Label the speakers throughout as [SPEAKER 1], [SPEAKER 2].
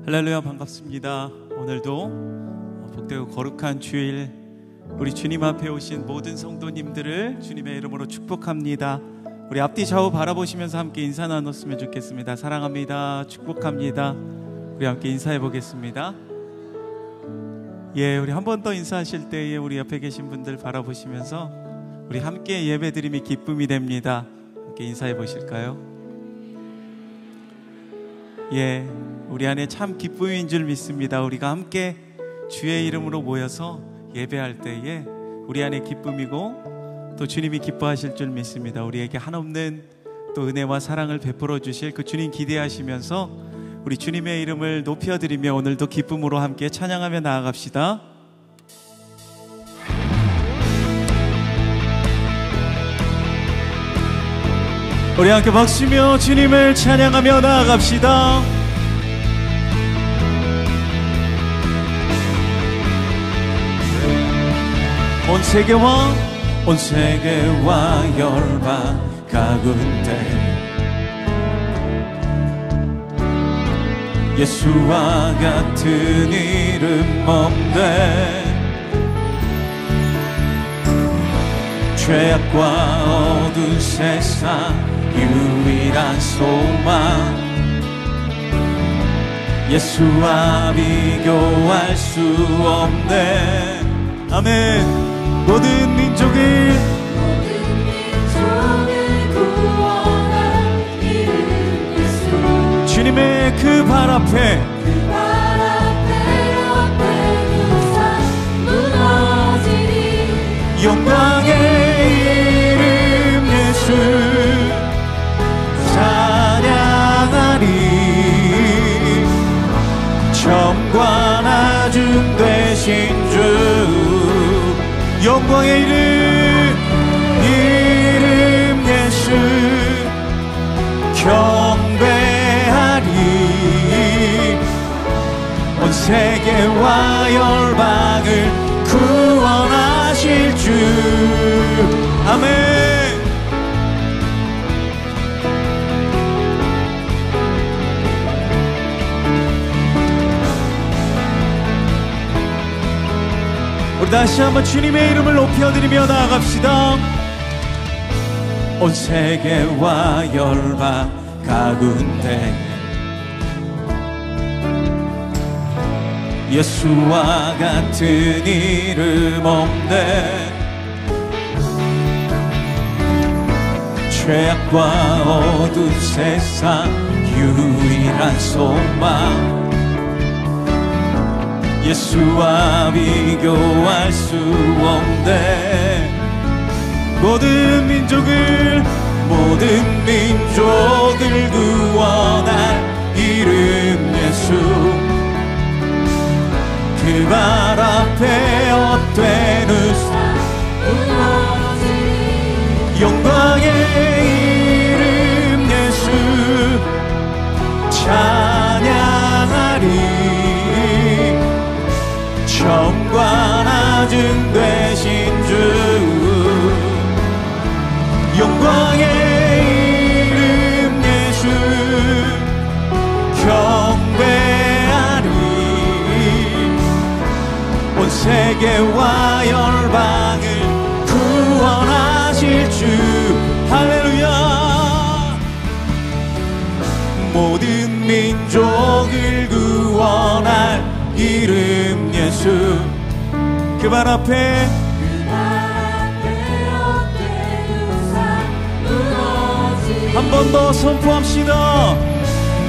[SPEAKER 1] 할렐루야, 반갑습니다. 오늘도 복되고 거룩한 주일, 우리 주님 앞에 오신 모든 성도님들을 주님의 이름으로 축복합니다. 우리 앞뒤 좌우 바라보시면서 함께 인사 나눴으면 좋겠습니다. 사랑합니다, 축복합니다. 우리 함께 인사해 보겠습니다. 우리 한 번 더 인사하실 때에 우리 옆에 계신 분들 바라보시면서 우리 함께 예배드림이 기쁨이 됩니다. 함께 인사해 보실까요? 우리 안에 참 기쁨인 줄 믿습니다. 우리가 함께 주의 이름으로 모여서 예배할 때에 우리 안에 기쁨이고 또 주님이 기뻐하실 줄 믿습니다. 우리에게 한없는 또 은혜와 사랑을 베풀어 주실 그 주님 기대하시면서 우리 주님의 이름을 높여드리며 오늘도 기쁨으로 함께 찬양하며 나아갑시다. 우리 함께 박수며 주님을 찬양하며 나아갑시다. 온 세계와 열방 가운데 예수와 같은 이름 없네. 죄악과 어두운 세상 유일한 소망, 예수와 비교할 수 없네. 아멘. 모든 민족을 구원할 이름 예수, 주님의 그 발 앞에 무너지리. 영광의 이름 예수 찬양하리. 처음과 나중 되신 주, 영광의 이름 예수 경배하리. 온 세계와 열방을 구원하실 주. 아멘. 우리 다시 한번 주님의 이름을 높여드리며 나아갑시다. 온 세계와 열방 가운데 예수와 같은 이름 없네. 죄악과 어두운 세상 유일한 소망, 예수와 비교할 수 없네. 모든 민족을 구원할 이름 예수, 그 발 앞에 헛된 우상 무너지리. 영광의 이름 예수 찬양하리. 처음과 나중 되신 주, 영광의 이름 예수 경배하리. 온 세계와 열방을 구원하실 주. 할렐루야. 모든 민족을 구원할 이름 예수, 그 발 앞에 한 번 더 선포합시다.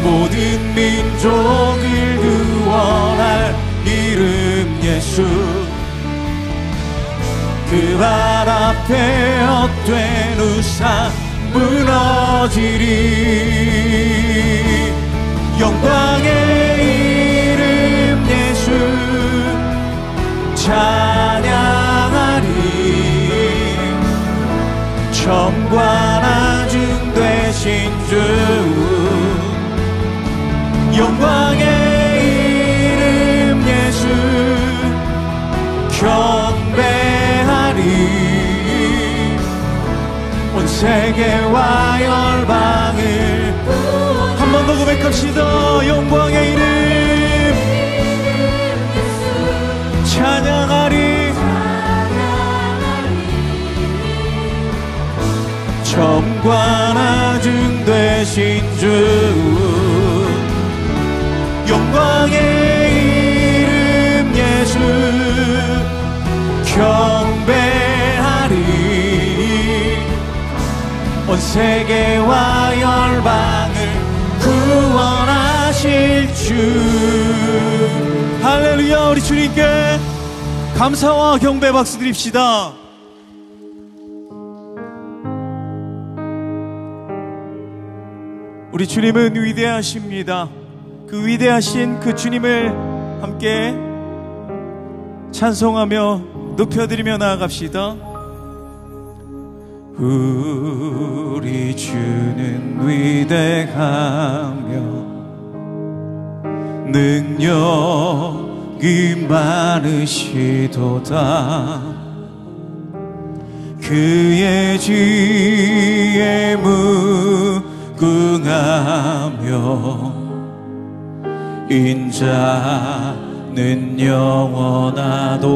[SPEAKER 1] 모든 민족을 구원할 이름 예수, 그 발 앞에 헛된 우상 무너지리. 영광의 이름 예수 찬양하리. 처음과 나중 되신 주, 영광의 이름 예수 경배하리. 온 세계와 열방을 한 번 더 고백합시다. 영광의 이름 위대하신 주 영광의 이름 예수 경배하리 온 세계와 열방을 구원하실 주. 할렐루야. 우리 주님께 감사와 경배 박수 드립시다. 우리 주님은 위대하십니다. 그 위대하신 그 주님을 함께 찬송하며 높여드리며 나아갑시다. 우리 주는 위대하며 능력이 많으시도다. 그의 지혜 무궁하며 인자는 영원하도다.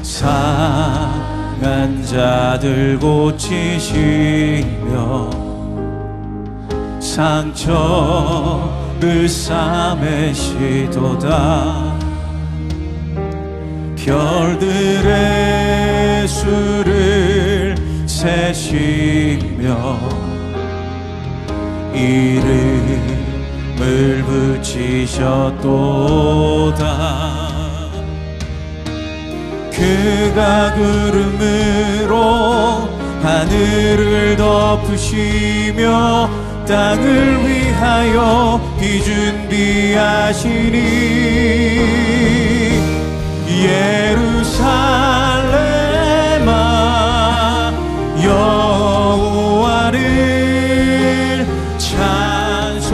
[SPEAKER 1] 상한 자들 고치시며 상처를 싸매시도다. 별들의 수를 세시며 이름을 붙이셨도다. 그가 구름으로 하늘을 덮으시며 땅을 위하여 비 준비하시니 예루살렘아 여호와를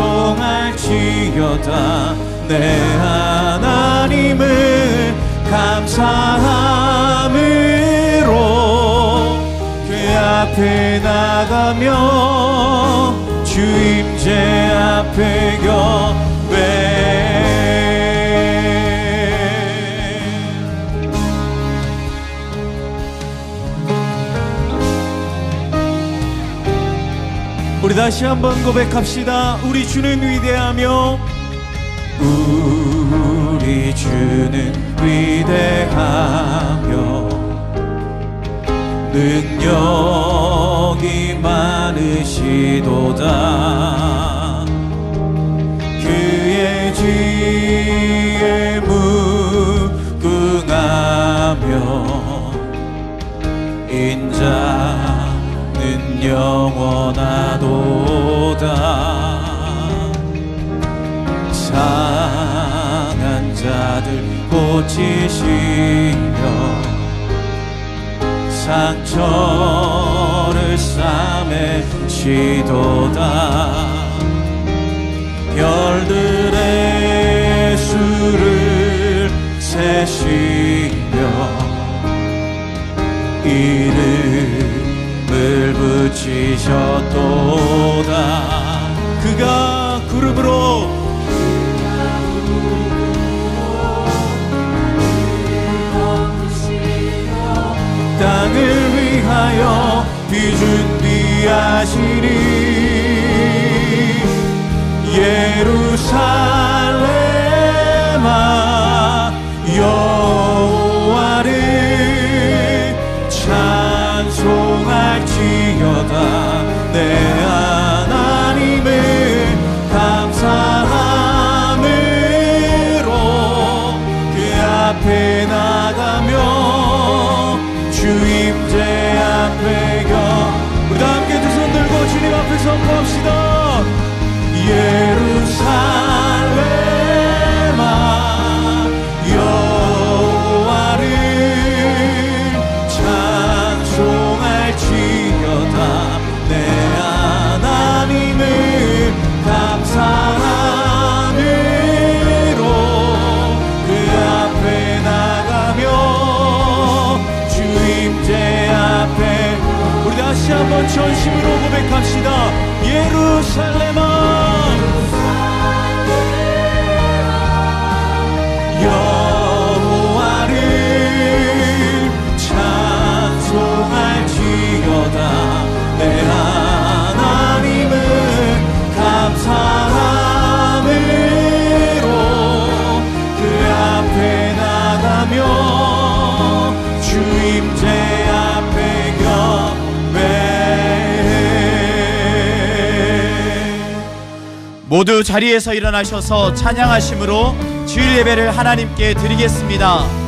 [SPEAKER 1] 찬송할지어다. 내 하나님을 감사함으로 그 앞에 나가며 주임제 앞에 경배. 우리 다시 한번 고백합시다. 우리 주는 위대하며 우리 주는 위대하며 능력이 많으시도다. 그의 지혜 무궁하며 인자는 영원하도다. 상한 자들 고치시며 상처를 싸매시도다. 별들의 수를 세시며 이름을 붙이셨도다. 그가 구름으로 땅을 위하여 비 준비하시니 예루살렘아 여호와를 찬송할지어다. 내 하나님을 감사함으로 그 앞에 나가며 주임제 앞에 우리 다 함께 두 손 들고 주님 앞에 선포합시다. 예루살렘아
[SPEAKER 2] 모두 자리에서 일어나셔서 찬양하심으로 주일 예배를 하나님께 드리겠습니다.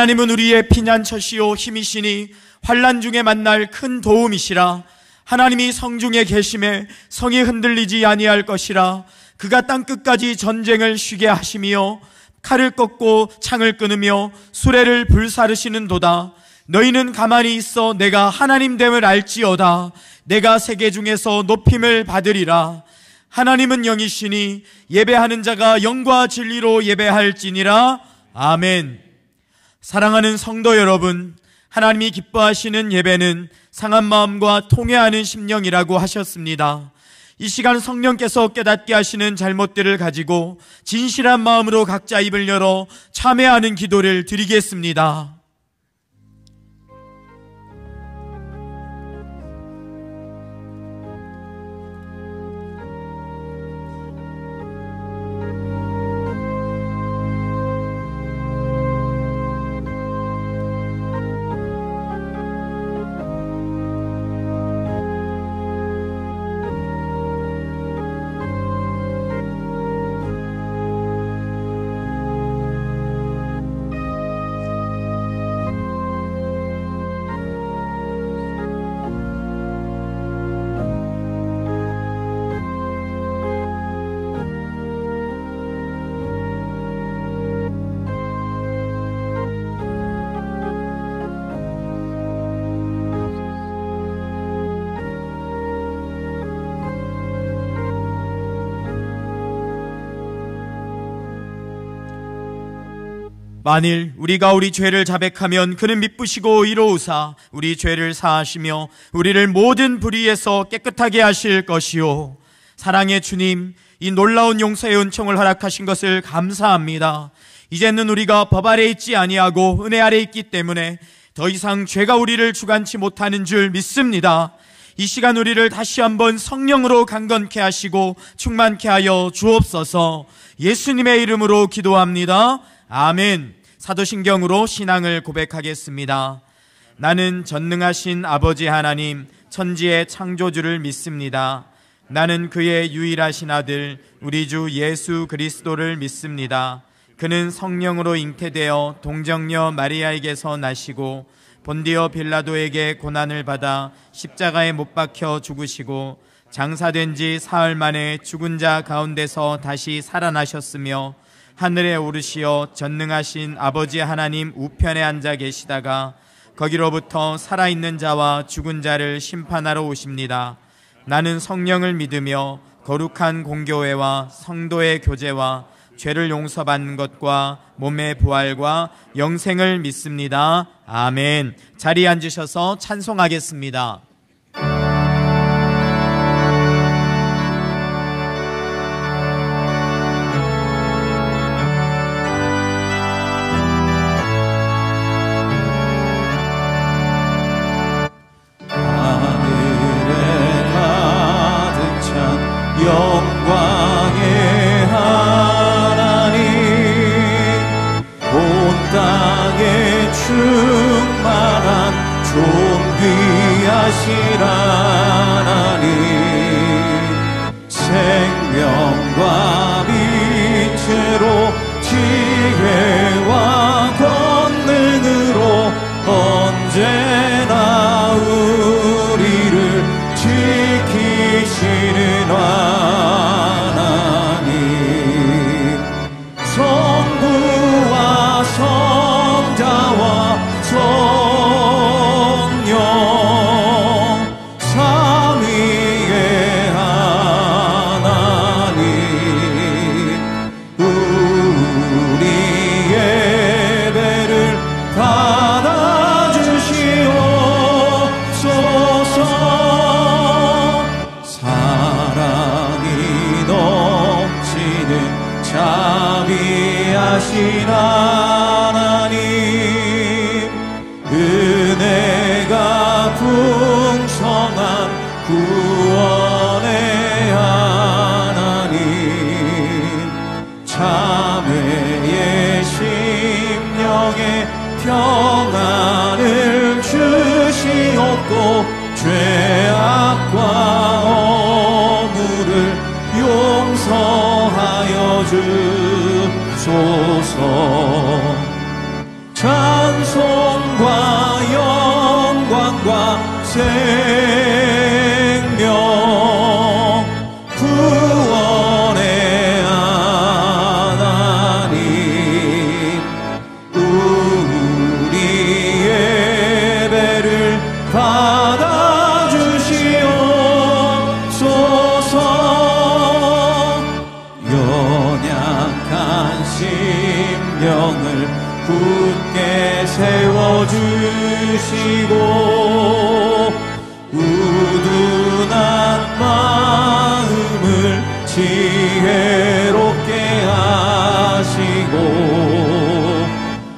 [SPEAKER 2] 하나님은 우리의 피난처시요 힘이시니 환난 중에 만날 큰 도움이시라. 하나님이 성중에 계심에 성이 흔들리지 아니할 것이라. 그가 땅끝까지 전쟁을 쉬게 하시며 칼을 꺾고 창을 끊으며 수레를 불사르시는도다. 너희는 가만히 있어 내가 하나님됨을 알지어다. 내가 세계 중에서 높임을 받으리라. 하나님은 영이시니 예배하는 자가 영과 진리로 예배할지니라. 아멘. 사랑하는 성도 여러분, 하나님이 기뻐하시는 예배는 상한 마음과 통회하는 심령이라고 하셨습니다. 이 시간 성령께서 깨닫게 하시는 잘못들을 가지고 진실한 마음으로 각자 입을 열어 참회하는 기도를 드리겠습니다. 만일 우리가 우리 죄를 자백하면 그는 미쁘시고 의로우사 우리 죄를 사하시며 우리를 모든 불의에서 깨끗하게 하실 것이요. 사랑의 주님, 이 놀라운 용서의 은총을 허락하신 것을 감사합니다. 이제는 우리가 법 아래 있지 아니하고 은혜 아래 있기 때문에 더 이상 죄가 우리를 주관치 못하는 줄 믿습니다. 이 시간 우리를 다시 한번 성령으로 강건케 하시고 충만케 하여 주옵소서. 예수님의 이름으로 기도합니다. 아멘. 사도신경으로 신앙을 고백하겠습니다. 나는 전능하신 아버지 하나님, 천지의 창조주를 믿습니다. 나는 그의 유일하신 아들, 우리 주 예수 그리스도를 믿습니다. 그는 성령으로 잉태되어 동정녀 마리아에게서 나시고 본디오 빌라도에게 고난을 받아 십자가에 못 박혀 죽으시고 장사된 지 사흘 만에 죽은 자 가운데서 다시 살아나셨으며 하늘에 오르시어 전능하신 아버지 하나님 우편에 앉아 계시다가 거기로부터 살아있는 자와 죽은 자를 심판하러 오십니다. 나는 성령을 믿으며 거룩한 공교회와 성도의 교제와 죄를 용서받는 것과 몸의 부활과 영생을 믿습니다. 아멘. 자리에 앉으셔서 찬송하겠습니다.
[SPEAKER 1] 영광의 하나님, 온 땅에 충만한 존귀하신 하나님, 생명과 빛으로 지혜와 권능으로 언제나 우리를 지키시는 하나님, 성부와 성자와 성령 삼위의 하나님, 우리 예배를 받아주시옵소서. 사랑이 넘치는 자비하신 하나님, 은혜가 풍성한 구원의 하나님, 자매의 심령에 평안을 주시옵고 죄악과 어물을 용서하여 주소서. 찬송과 영광과 생명 구원의 하나님, 우리 예배를 받아주시옵소서. 연약한 심령을 굳게 세워주시고 우둔한 마음을 지혜롭게 하시고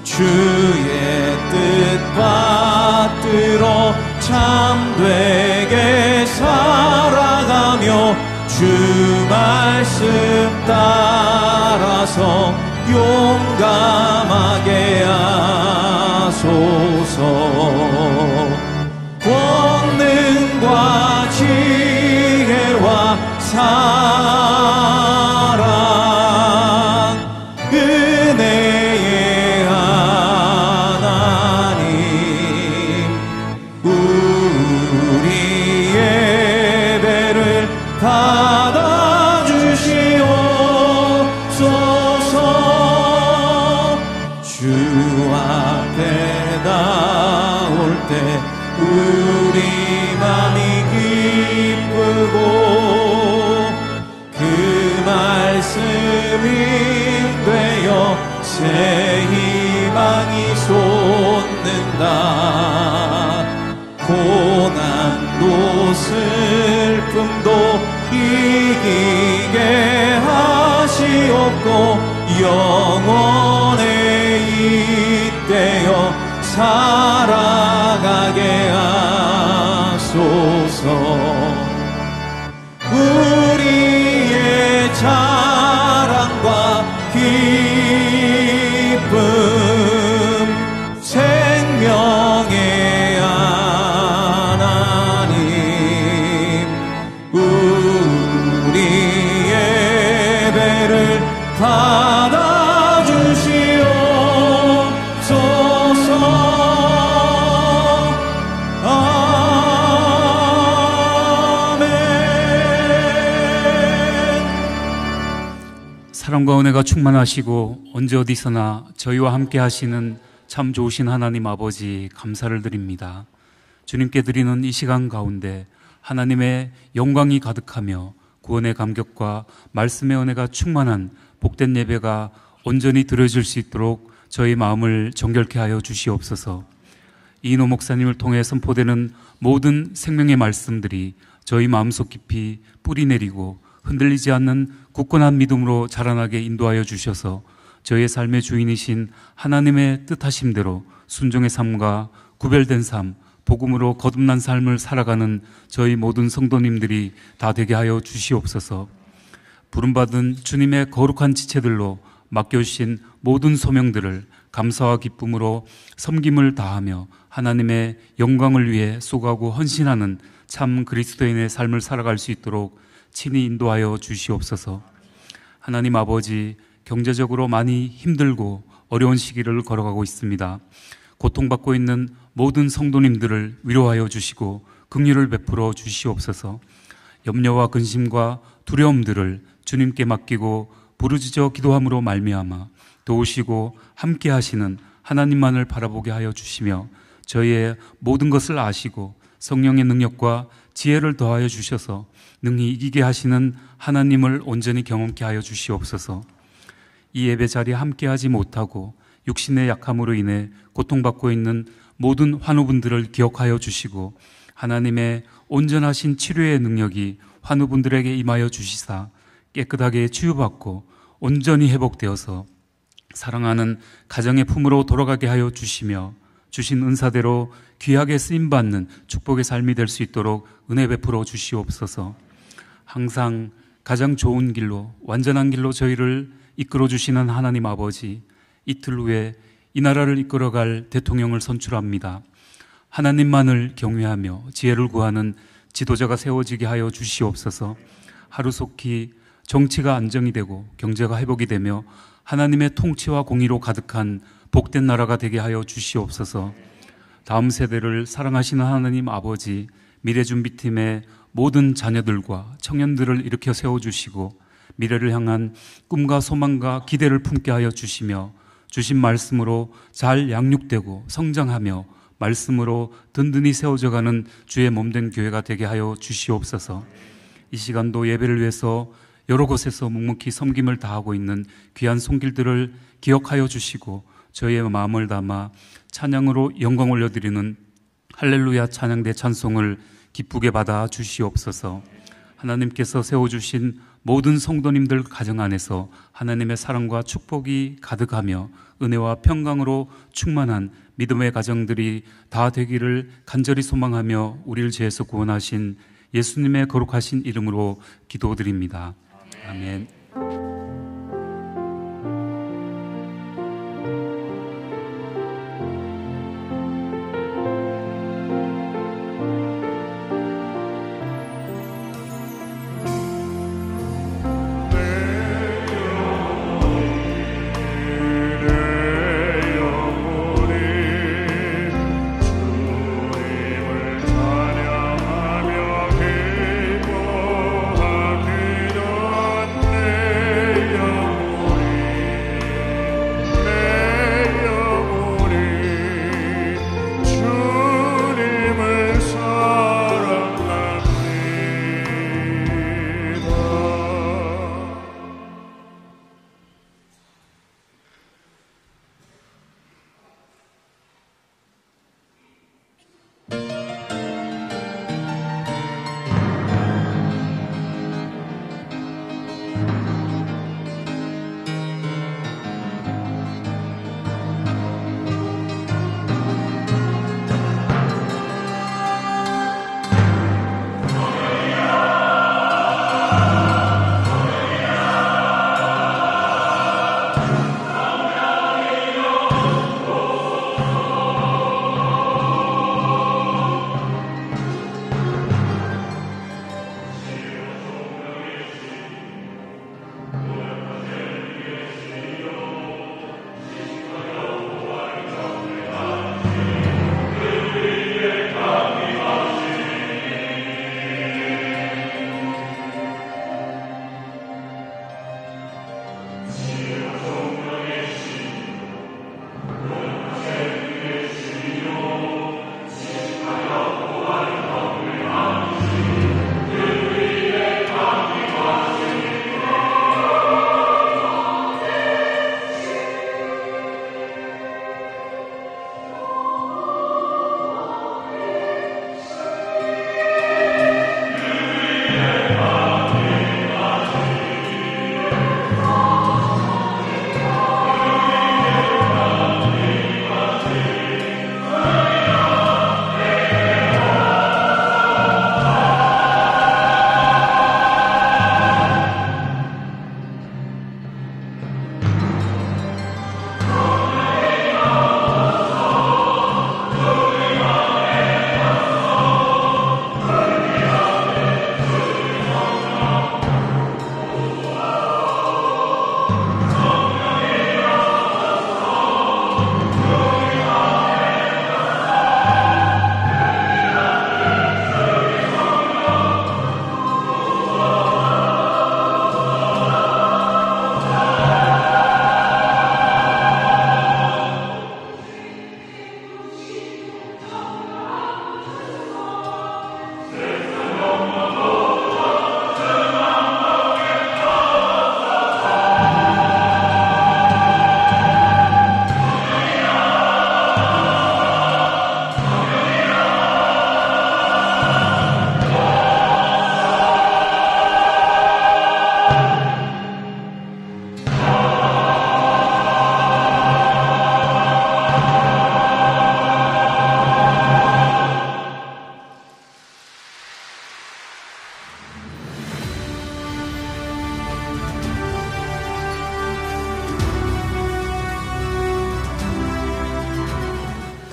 [SPEAKER 1] 주의 뜻 받들어 참되게 살아가며 주 말씀 따라서 용감하게 하소서. 권능과 지혜와 사랑 은혜의 하나님, 우리 예배를 받아주시옵소서. 주 앞에 나올 때 우리 맘이 기쁘고 그 말씀이 되어 새 희망이 솟는다. 고난도 슬픔도 이기게 하시옵고 영원에 잇대어 살아가게 하소서. 우리의 자랑과 기쁨 생명의 하나님, 우리 예배를 받아주시옵소서.
[SPEAKER 3] 사랑과 은혜가 충만하시고 언제 어디서나 저희와 함께 하시는 참 좋으신 하나님 아버지 감사를 드립니다. 주님께 드리는 이 시간 가운데 하나님의 영광이 가득하며 구원의 감격과 말씀의 은혜가 충만한 복된 예배가 온전히 드려질 수 있도록 저희 마음을 정결케 하여 주시옵소서. 이인호 목사님을 통해 선포되는 모든 생명의 말씀들이 저희 마음속 깊이 뿌리 내리고 흔들리지 않는 굳건한 믿음으로 자라나게 인도하여 주셔서 저희의 삶의 주인이신 하나님의 뜻하심대로 순종의 삶과 구별된 삶, 복음으로 거듭난 삶을 살아가는 저희 모든 성도님들이 다 되게 하여 주시옵소서. 부름받은 주님의 거룩한 지체들로 맡겨주신 모든 소명들을 감사와 기쁨으로 섬김을 다하며 하나님의 영광을 위해 쏘가고 헌신하는 참 그리스도인의 삶을 살아갈 수 있도록 친히 인도하여 주시옵소서. 하나님 아버지, 경제적으로 많이 힘들고 어려운 시기를 걸어가고 있습니다. 고통받고 있는 모든 성도님들을 위로하여 주시고 긍휼을 베풀어 주시옵소서. 염려와 근심과 두려움들을 주님께 맡기고 부르짖어 기도함으로 말미암아 도우시고 함께 하시는 하나님만을 바라보게 하여 주시며 저희의 모든 것을 아시고 성령의 능력과 지혜를 더하여 주셔서 능히 이기게 하시는 하나님을 온전히 경험케 하여 주시옵소서. 이 예배 자리에 함께하지 못하고 육신의 약함으로 인해 고통받고 있는 모든 환우분들을 기억하여 주시고 하나님의 온전하신 치료의 능력이 환우분들에게 임하여 주시사 깨끗하게 치유받고 온전히 회복되어서 사랑하는 가정의 품으로 돌아가게 하여 주시며 주신 은사대로 귀하게 쓰임받는 축복의 삶이 될 수 있도록 은혜 베풀어 주시옵소서. 항상 가장 좋은 길로 완전한 길로 저희를 이끌어 주시는 하나님 아버지, 이틀 후에 이 나라를 이끌어갈 대통령을 선출합니다. 하나님만을 경외하며 지혜를 구하는 지도자가 세워지게 하여 주시옵소서. 하루속히 정치가 안정이 되고 경제가 회복이 되며 하나님의 통치와 공의로 가득한 복된 나라가 되게 하여 주시옵소서. 다음 세대를 사랑하시는 하나님 아버지, 미래준비팀의 모든 자녀들과 청년들을 일으켜 세워주시고 미래를 향한 꿈과 소망과 기대를 품게 하여 주시며 주신 말씀으로 잘 양육되고 성장하며 말씀으로 든든히 세워져가는 주의 몸된 교회가 되게 하여 주시옵소서. 이 시간도 예배를 위해서 여러 곳에서 묵묵히 섬김을 다하고 있는 귀한 손길들을 기억하여 주시고 저희의 마음을 담아 찬양으로 영광 올려드리는 할렐루야 찬양대 찬송을 기쁘게 받아 주시옵소서. 하나님께서 세워주신 모든 성도님들 가정 안에서 하나님의 사랑과 축복이 가득하며 은혜와 평강으로 충만한 믿음의 가정들이 다 되기를 간절히 소망하며 우리를 죄에서 구원하신 예수님의 거룩하신 이름으로 기도드립니다. 아멘.
[SPEAKER 4] 찬양하며 기뻐하기도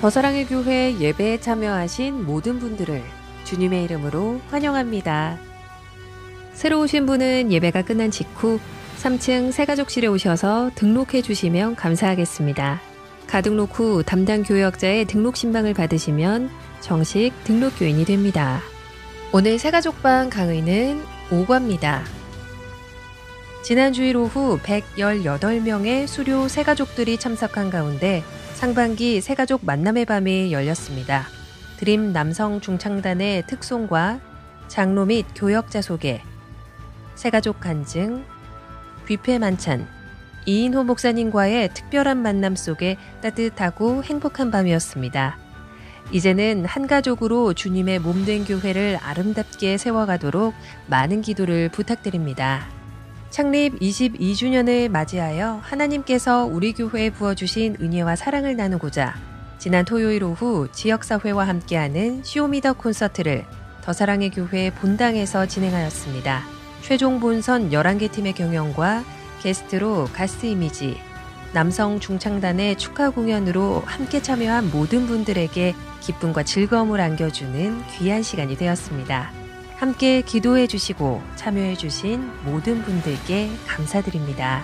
[SPEAKER 4] 더사랑의 교회 예배에 참여하신 모든 분들을 주님의 이름으로 환영합니다. 새로 오신 분은 예배가 끝난 직후 3층 새가족실에 오셔서 등록해 주시면 감사하겠습니다. 가등록 후 담당 교역자의 등록 신방을 받으시면 정식 등록교인이 됩니다. 오늘 새가족방 강의는 5과입니다. 지난 주일 오후 118명의 수료 새가족들이 참석한 가운데 상반기 새가족 만남의 밤이 열렸습니다. 드림 남성 중창단의 특송과 장로 및 교역자 소개, 새가족 간증, 뷔페 만찬, 이인호 목사님과의 특별한 만남 속에 따뜻하고 행복한 밤이었습니다. 이제는 한 가족으로 주님의 몸된 교회를 아름답게 세워가도록 많은 기도를 부탁드립니다. 창립 22주년을 맞이하여 하나님께서 우리 교회에 부어주신 은혜와 사랑을 나누고자 지난 토요일 오후 지역사회와 함께하는 쇼미더 콘서트를 더사랑의 교회 본당에서 진행하였습니다. 최종 본선 11개 팀의 경연과 게스트로 가스 이미지, 남성 중창단의 축하 공연으로 함께 참여한 모든 분들에게 기쁨과 즐거움을 안겨주는 귀한 시간이 되었습니다. 함께 기도해 주시고 참여해 주신 모든 분들께 감사드립니다.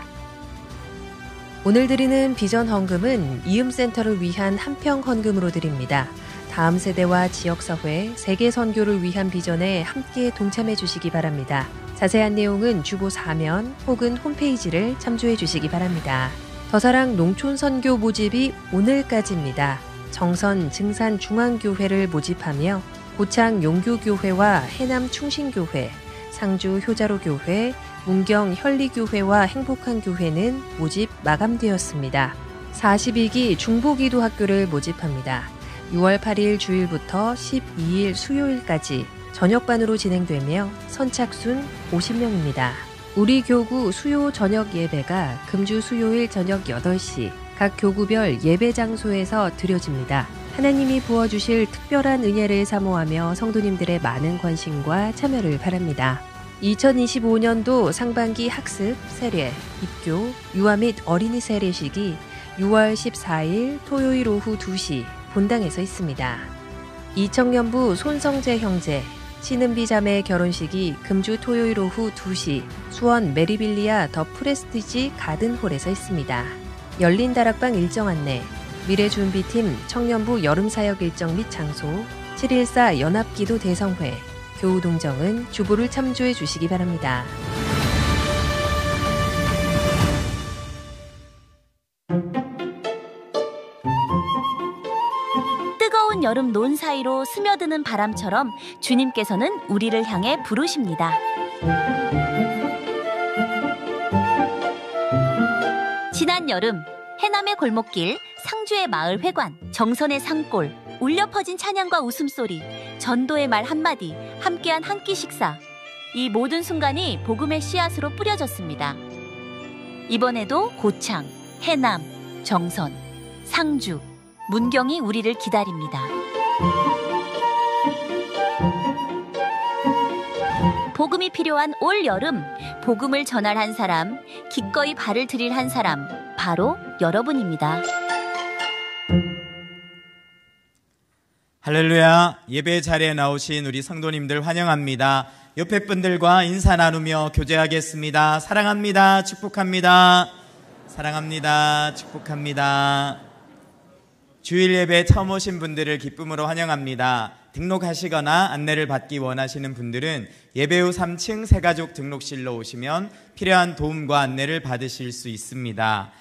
[SPEAKER 4] 오늘 드리는 비전 헌금은 이음센터를 위한 한평 헌금으로 드립니다. 다음 세대와 지역사회, 세계 선교를 위한 비전에 함께 동참해 주시기 바랍니다. 자세한 내용은 주보 사면 혹은 홈페이지를 참조해 주시기 바랍니다. 더사랑 농촌선교 모집이 오늘까지입니다. 정선 증산 중앙교회를 모집하며 고창 용교교회와 해남 충신교회, 상주 효자로교회, 문경 현리교회와 행복한교회는 모집 마감되었습니다. 42기 중보기도학교를 모집합니다. 6월 8일 주일부터 12일 수요일까지 저녁반으로 진행되며 선착순 50명입니다. 우리 교구 수요 저녁 예배가 금주 수요일 저녁 8시 각 교구별 예배 장소에서 드려집니다. 하나님이 부어주실 특별한 은혜를 사모하며 성도님들의 많은 관심과 참여를 바랍니다. 2025년도 상반기 학습, 세례, 입교, 유아 및 어린이 세례식이 6월 14일 토요일 오후 2시 본당에서 있습니다. 이청년부 손성재 형제, 신은비 자매 결혼식이 금주 토요일 오후 2시 수원 메리빌리아 더 프레스티지 가든홀에서 있습니다. 열린 다락방 일정 안내, 미래준비팀 청년부 여름사역 일정 및 장소, 7.14 연합기도 대성회, 교우동정은 주보를 참조해 주시기 바랍니다.
[SPEAKER 5] 뜨거운 여름 논 사이로 스며드는 바람처럼 주님께서는 우리를 향해 부르십니다. 지난 여름 해남의 골목길, 상주의 마을 회관, 정선의 산골, 울려 퍼진 찬양과 웃음소리, 전도의 말 한마디, 함께한 한 끼 식사. 이 모든 순간이 복음의 씨앗으로 뿌려졌습니다. 이번에도 고창, 해남, 정선, 상주, 문경이 우리를 기다립니다. 복음이 필요한 올 여름, 복음을 전할 한 사람, 기꺼이 발을 들일 한 사람, 바로 여러분입니다.
[SPEAKER 2] 할렐루야. 예배 자리에 나오신 우리 성도님들 환영합니다. 옆에 분들과 인사 나누며 교제하겠습니다. 사랑합니다. 축복합니다. 사랑합니다. 축복합니다. 주일 예배 처음 오신 분들을 기쁨으로 환영합니다. 등록하시거나 안내를 받기 원하시는 분들은 예배 후 3층 새가족 등록실로 오시면 필요한 도움과 안내를 받으실 수 있습니다.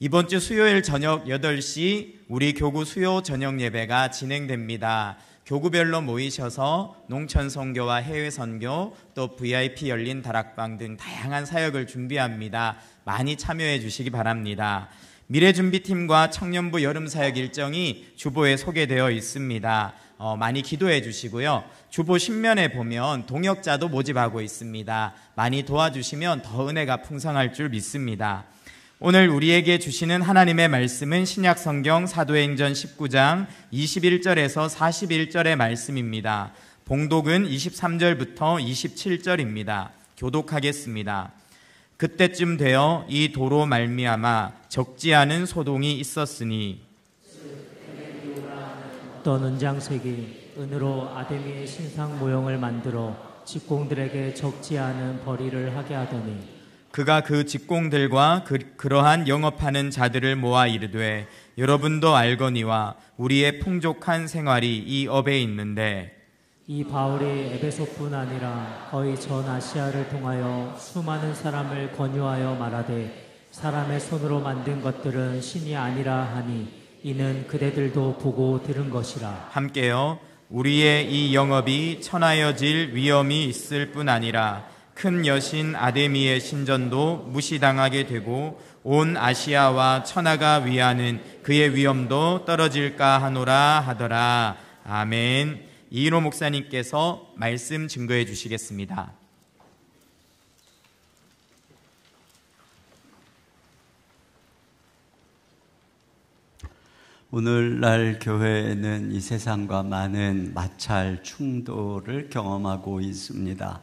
[SPEAKER 2] 이번 주 수요일 저녁 8시 우리 교구 수요 저녁 예배가 진행됩니다. 교구별로 모이셔서 농촌 선교와 해외 선교, 또 VIP 열린 다락방 등 다양한 사역을 준비합니다. 많이 참여해 주시기 바랍니다. 미래준비팀과 청년부 여름사역 일정이 주보에 소개되어 있습니다. 많이 기도해 주시고요. 주보 신면에 보면 동역자도 모집하고 있습니다. 많이 도와주시면 더 은혜가 풍성할 줄 믿습니다. 오늘 우리에게 주시는 하나님의 말씀은 신약성경 사도행전 19장 21절에서 41절의 말씀입니다. 봉독은 23절부터 27절입니다. 교독하겠습니다. 그때쯤 되어 이 도로 말미암아 적지 않은 소동이 있었으니
[SPEAKER 6] 어떤 은장색이 은으로 아데미의 신상 모형을 만들어 직공들에게 적지 않은 벌이를 하게 하더니
[SPEAKER 2] 그가 그 직공들과 그러한 영업하는 자들을 모아 이르되 여러분도 알거니와 우리의 풍족한 생활이 이 업에 있는데
[SPEAKER 6] 이 바울이 에베소뿐 아니라 거의 전 아시아를 통하여 수많은 사람을 권유하여 말하되 사람의 손으로 만든 것들은 신이 아니라 하니 이는 그대들도 보고 들은 것이라.
[SPEAKER 2] 함께요. 우리의 이 영업이 천하여질 위험이 있을 뿐 아니라 큰 여신 아데미의 신전도 무시당하게 되고 온 아시아와 천하가 위하는 그의 위엄도 떨어질까 하노라 하더라. 아멘. 이인호 목사님께서 말씀 증거해 주시겠습니다.
[SPEAKER 7] 오늘날 교회는 이 세상과 많은 마찰, 충돌을 경험하고 있습니다.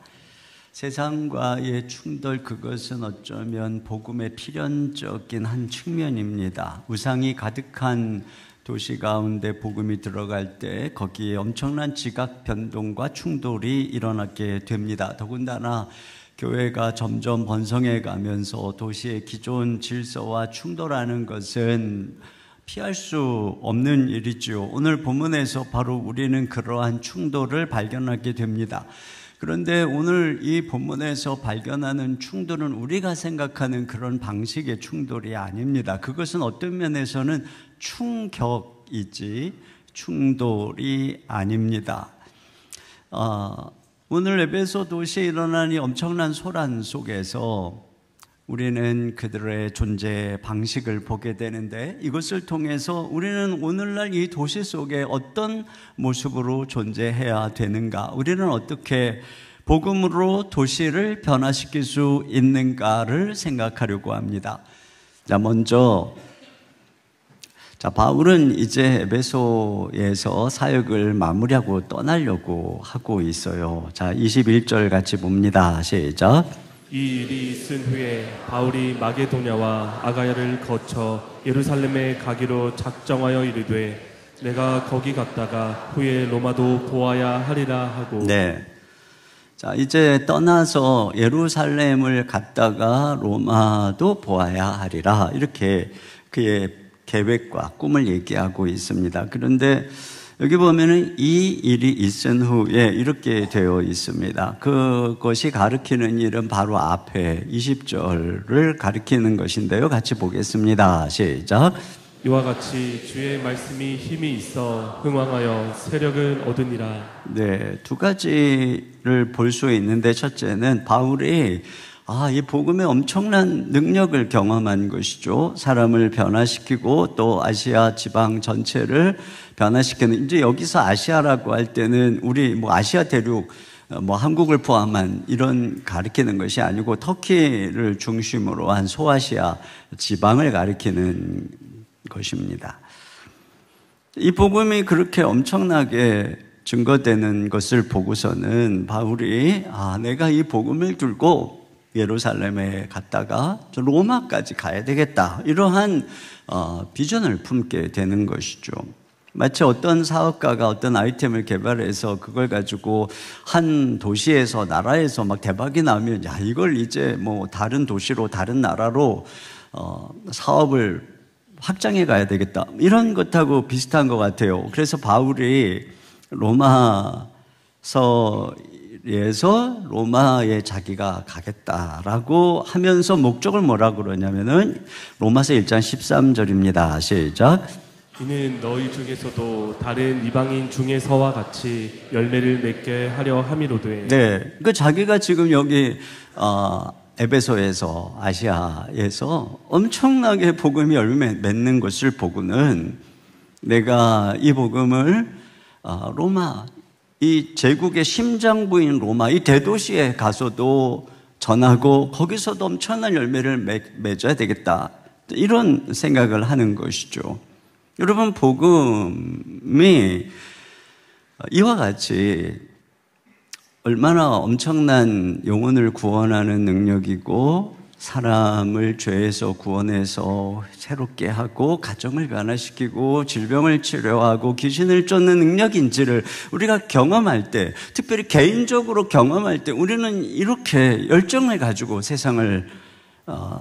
[SPEAKER 7] 세상과의 충돌, 그것은 어쩌면 복음의 필연적인 한 측면입니다. 우상이 가득한 도시 가운데 복음이 들어갈 때 거기에 엄청난 지각 변동과 충돌이 일어나게 됩니다. 더군다나 교회가 점점 번성해 가면서 도시의 기존 질서와 충돌하는 것은 피할 수 없는 일이죠. 오늘 본문에서 바로 우리는 그러한 충돌을 발견하게 됩니다. 그런데 오늘 이 본문에서 발견하는 충돌은 우리가 생각하는 그런 방식의 충돌이 아닙니다. 그것은 어떤 면에서는 충격이지 충돌이 아닙니다. 오늘 에베소 도시에 일어난 이 엄청난 소란 속에서 우리는 그들의 존재 방식을 보게 되는데 이것을 통해서 우리는 오늘날 이 도시 속에 어떤 모습으로 존재해야 되는가, 우리는 어떻게 복음으로 도시를 변화시킬 수 있는가를 생각하려고 합니다. 자, 먼저 바울은 이제 에베소에서 사역을 마무리하고 떠나려고 하고 있어요. 자, 21절 같이 봅니다. 시작.
[SPEAKER 8] 이 일이 있은 후에 바울이 마게도냐와 아가야를 거쳐 예루살렘에 가기로 작정하여 이르되 내가 거기 갔다가 후에 로마도 보아야 하리라 하고.
[SPEAKER 7] 네. 자, 이제 떠나서 예루살렘을 갔다가 로마도 보아야 하리라, 이렇게 그의 계획과 꿈을 얘기하고 있습니다. 그런데 여기 보면은 이 일이 있은 후에 이렇게 되어 있습니다. 그것이 가리키는 일은 바로 앞에 20절을 가리키는 것인데요. 같이 보겠습니다. 시작.
[SPEAKER 8] 이와 같이 주의 말씀이 힘이 있어 흥왕하여 세력을 얻으니라.
[SPEAKER 7] 네, 두 가지를 볼 수 있는데, 첫째는 바울이 이 복음의 엄청난 능력을 경험한 것이죠. 사람을 변화시키고 또 아시아 지방 전체를 변화시키는, 이제 여기서 아시아라고 할 때는 우리 아시아 대륙, 한국을 포함한 이런 가리키는 것이 아니고 터키를 중심으로 한 소아시아 지방을 가리키는 것입니다. 이 복음이 그렇게 엄청나게 증거되는 것을 보고서는 바울이 내가 이 복음을 들고 예루살렘에 갔다가 로마까지 가야 되겠다, 이러한 비전을 품게 되는 것이죠. 마치 어떤 사업가가 어떤 아이템을 개발해서 그걸 가지고 한 도시에서, 나라에서 막 대박이 나면 이걸 이제 다른 도시로, 다른 나라로 사업을 확장해 가야 되겠다, 이런 것하고 비슷한 것 같아요. 그래서 바울이 로마서에서 로마에 자기가 가겠다라고 하면서 목적을 뭐라고 그러냐면은 로마서 1장 13절입니다. 시작.
[SPEAKER 8] 이는 너희 중에서도 다른 이방인 중에서와 같이 열매를 맺게 하려 함이로되.
[SPEAKER 7] 네, 자기가 지금 여기 에베소에서, 아시아에서 엄청나게 복음이 열매 맺는 것을 보고는 내가 이 복음을 로마, 이 제국의 심장부인 로마, 이 대도시에 가서도 전하고 거기서도 엄청난 열매를 맺어야 되겠다, 이런 생각을 하는 것이죠. 여러분, 복음이 이와 같이 얼마나 엄청난 영혼을 구원하는 능력이고 사람을 죄에서 구원해서 새롭게 하고 가정을 변화시키고 질병을 치료하고 귀신을 쫓는 능력인지를 우리가 경험할 때, 특별히 개인적으로 경험할 때 우리는 이렇게 열정을 가지고 세상을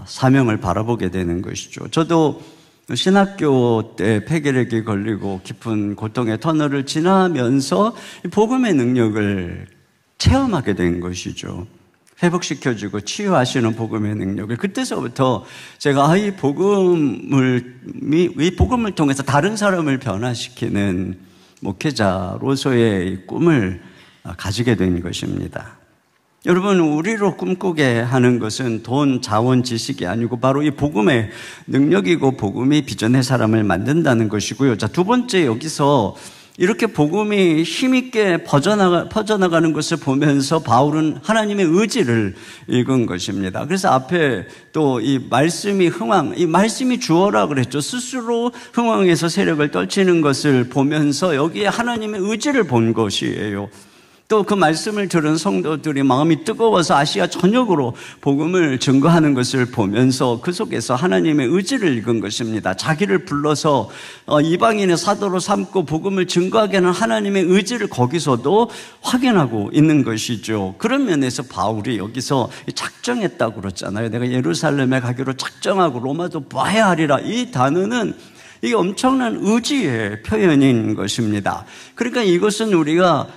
[SPEAKER 7] 사명을 바라보게 되는 것이죠. 저도 신학교 때 폐결핵이 걸리고 깊은 고통의 터널을 지나면서 복음의 능력을 체험하게 된 것이죠. 회복시켜주고 치유하시는 복음의 능력을. 그때서부터 제가 이 복음을 통해서 다른 사람을 변화시키는 목회자로서의 꿈을 가지게 된 것입니다. 여러분, 우리로 꿈꾸게 하는 것은 돈, 자원, 지식이 아니고 바로 이 복음의 능력이고 복음이 비전의 사람을 만든다는 것이고요. 자, 두 번째, 여기서 이렇게 복음이 힘있게 퍼져나가는 것을 보면서 바울은 하나님의 의지를 읽은 것입니다. 그래서 앞에 또 이 말씀이 이 말씀이 주어라 그랬죠. 스스로 흥왕에서 세력을 떨치는 것을 보면서 여기에 하나님의 의지를 본 것이에요. 또 그 말씀을 들은 성도들이 마음이 뜨거워서 아시아 전역으로 복음을 증거하는 것을 보면서 그 속에서 하나님의 의지를 읽은 것입니다. 자기를 불러서 이방인의 사도로 삼고 복음을 증거하게 하는 하나님의 의지를 거기서도 확인하고 있는 것이죠. 그런 면에서 바울이 여기서 작정했다고 그랬잖아요. 내가 예루살렘에 가기로 작정하고 로마도 봐야 하리라. 이 단어는 이게 엄청난 의지의 표현인 것입니다. 그러니까 이것은 우리가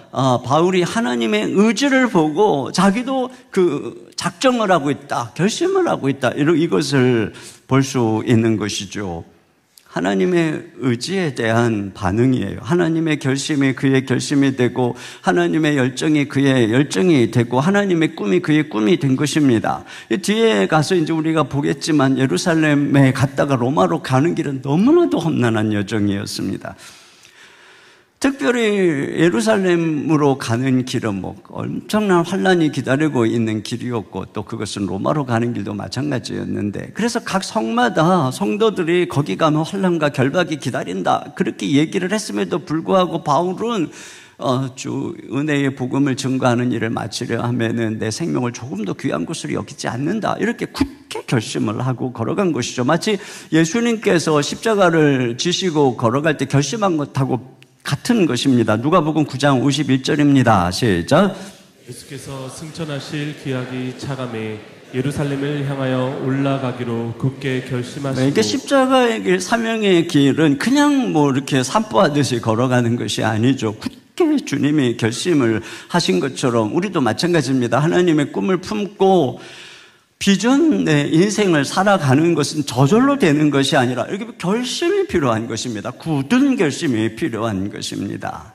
[SPEAKER 7] 바울이 하나님의 의지를 보고 자기도 그 작정을 하고 있다, 결심을 하고 있다, 이것을 볼 수 있는 것이죠. 하나님의 의지에 대한 반응이에요. 하나님의 결심이 그의 결심이 되고 하나님의 열정이 그의 열정이 되고 하나님의 꿈이 그의 꿈이 된 것입니다. 뒤에 가서 이제 우리가 보겠지만 예루살렘에 갔다가 로마로 가는 길은 너무나도 험난한 여정이었습니다. 특별히 예루살렘으로 가는 길은 엄청난 환란이 기다리고 있는 길이었고 또 그것은 로마로 가는 길도 마찬가지였는데, 그래서 각 성마다 성도들이 거기 가면 환란과 결박이 기다린다 그렇게 얘기를 했음에도 불구하고 바울은 주 은혜의 복음을 증거하는 일을 마치려 하면은 내 생명을 조금 더 귀한 것으로 여기지 않는다, 이렇게 굳게 결심을 하고 걸어간 것이죠. 마치 예수님께서 십자가를 지시고 걸어갈 때 결심한 것하고 같은 것입니다. 누가복음 9장 51절입니다. 시작.
[SPEAKER 8] 예수께서 승천하실 기약이 차감해 예루살렘을 향하여 올라가기로 굳게 결심하시고.
[SPEAKER 7] 이게 십자가의 길, 사명의 길은 그냥 이렇게 산보하듯이 걸어가는 것이 아니죠. 굳게 주님이 결심을 하신 것처럼 우리도 마찬가지입니다. 하나님의 꿈을 품고 비전의 인생을 살아가는 것은 저절로 되는 것이 아니라 이렇게 결심이 필요한 것입니다. 굳은 결심이 필요한 것입니다.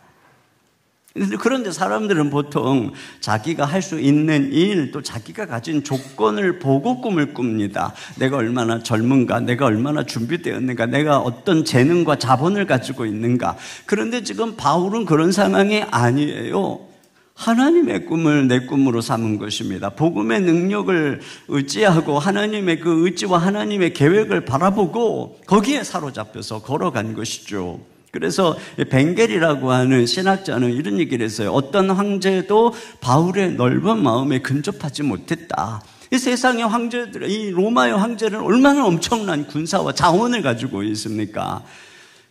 [SPEAKER 7] 그런데 사람들은 보통 자기가 할 수 있는 일, 또 자기가 가진 조건을 보고 꿈을 꿉니다. 내가 얼마나 젊은가, 내가 얼마나 준비되었는가, 내가 어떤 재능과 자본을 가지고 있는가. 그런데 지금 바울은 그런 상황이 아니에요. 하나님의 꿈을 내 꿈으로 삼은 것입니다. 복음의 능력을 의지하고 하나님의 그 의지와 하나님의 계획을 바라보고 거기에 사로잡혀서 걸어간 것이죠. 그래서 벵겔이라고 하는 신학자는 이런 얘기를 했어요. 어떤 황제도 바울의 넓은 마음에 근접하지 못했다. 이 세상의 황제들, 이 로마의 황제는 얼마나 엄청난 군사와 자원을 가지고 있습니까?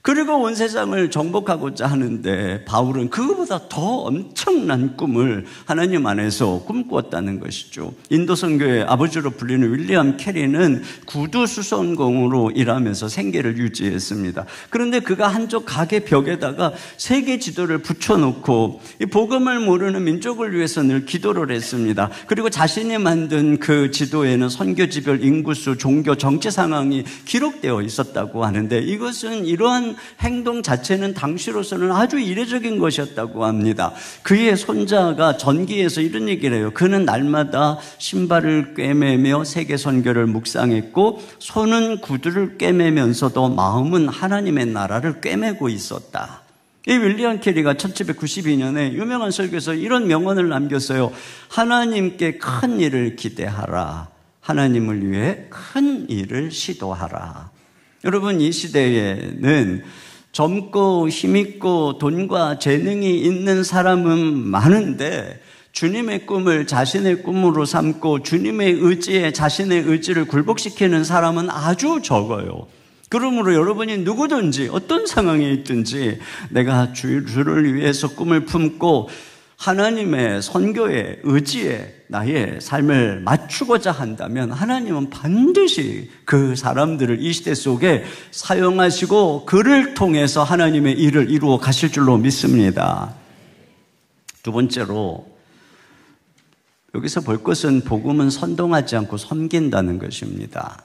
[SPEAKER 7] 그리고 온 세상을 정복하고자 하는데 바울은 그거보다 더 엄청난 꿈을 하나님 안에서 꿈꾸었다는 것이죠. 인도 선교의 아버지로 불리는 윌리엄 캐리는 구두 수선공으로 일하면서 생계를 유지했습니다. 그런데 그가 한쪽 가게 벽에다가 세계 지도를 붙여놓고 이 복음을 모르는 민족을 위해서 늘 기도를 했습니다. 그리고 자신이 만든 그 지도에는 선교지별 인구수, 종교, 정치 상황이 기록되어 있었다고 하는데, 이것은 이러한 행동 자체는 당시로서는 아주 이례적인 것이었다고 합니다. 그의 손자가 전기에서 이런 얘기를 해요. 그는 날마다 신발을 꿰매며 세계 선교를 묵상했고 손은 구두를 꿰매면서도 마음은 하나님의 나라를 꿰매고 있었다. 이 윌리엄 캐리가 1792년에 유명한 설교에서 이런 명언을 남겼어요. 하나님께 큰 일을 기대하라. 하나님을 위해 큰 일을 시도하라. 여러분, 이 시대에는 젊고 힘있고 돈과 재능이 있는 사람은 많은데 주님의 꿈을 자신의 꿈으로 삼고 주님의 의지에 자신의 의지를 굴복시키는 사람은 아주 적어요. 그러므로 여러분이 누구든지 어떤 상황에 있든지 내가 주를 위해서 꿈을 품고 하나님의 선교의 의지에 나의 삶을 맞추고자 한다면 하나님은 반드시 그 사람들을 이 시대 속에 사용하시고 그를 통해서 하나님의 일을 이루어 가실 줄로 믿습니다. 두 번째로 여기서 볼 것은 복음은 선동하지 않고 섬긴다는 것입니다.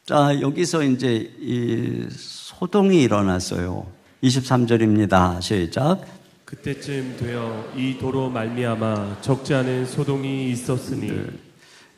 [SPEAKER 7] 자, 여기서 이제 이 소동이 일어났어요. 23절입니다. 시작.
[SPEAKER 8] 그때쯤 되어 이 도로 말미암아 적지 않은 소동이 있었으니.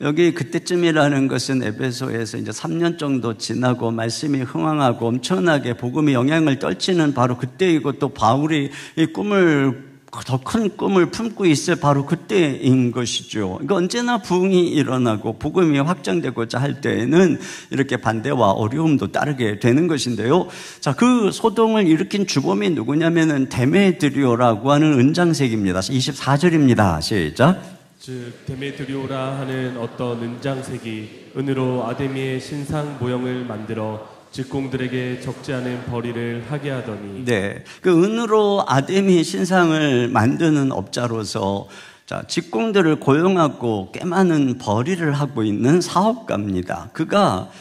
[SPEAKER 7] 여기 그때쯤이라는 것은 에베소에서 이제 3년 정도 지나고 말씀이 흥황하고 엄청나게 복음이 영향을 떨치는 바로 그때이고 또 바울이 이 꿈을 더 큰 꿈을 품고 있을 바로 그때인 것이죠. 그러니까 언제나 부흥이 일어나고 복음이 확장되고자 할 때에는 이렇게 반대와 어려움도 따르게 되는 것인데요. 자, 그 소동을 일으킨 주범이 누구냐면은 데메드리오라고 하는 은장색입니다. 24절입니다. 시작.
[SPEAKER 8] 즉 데메드리오라 하는 어떤 은장색이 은으로 아데미의 신상 모형을 만들어 직공들에게 적지 않은 벌이를 하게 하더니.
[SPEAKER 7] 네, 그 은으로 아데미 신상을 만드는 업자로서 자, 직공들을 고용하고 꽤 많은 벌이를 하고 있는 사업가입니다. 그가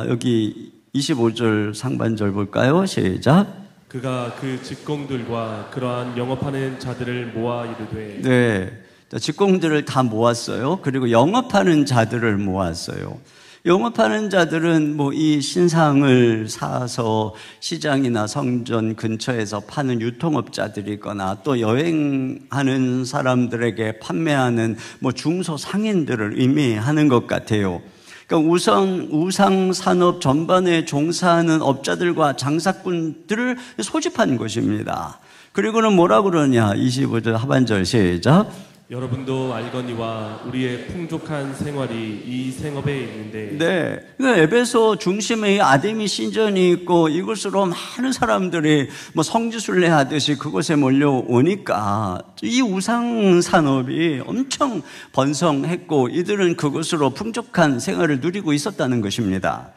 [SPEAKER 7] 여기 25절 상반절 볼까요? 시작.
[SPEAKER 8] 그가 그 직공들과 그러한 영업하는 자들을 모아 이르되.
[SPEAKER 7] 네, 자, 직공들을 다 모았어요. 그리고 영업하는 자들을 모았어요. 영업하는 자들은 뭐 이 신상을 사서 시장이나 성전 근처에서 파는 유통업자들이거나 또 여행하는 사람들에게 판매하는 뭐 중소상인들을 의미하는 것 같아요. 그러니까 우상 산업 전반에 종사하는 업자들과 장사꾼들을 소집한 것입니다. 그리고는 뭐라 그러냐? 25절 하반절 시작.
[SPEAKER 8] 여러분도 알거니와 우리의 풍족한 생활이 이 생업에 있는데.
[SPEAKER 7] 네, 그러니까 에베소 중심에 아데미 신전이 있고 이곳으로 많은 사람들이 뭐 성지순례 하듯이 그곳에 몰려오니까 이 우상 산업이 엄청 번성했고 이들은 그곳으로 풍족한 생활을 누리고 있었다는 것입니다.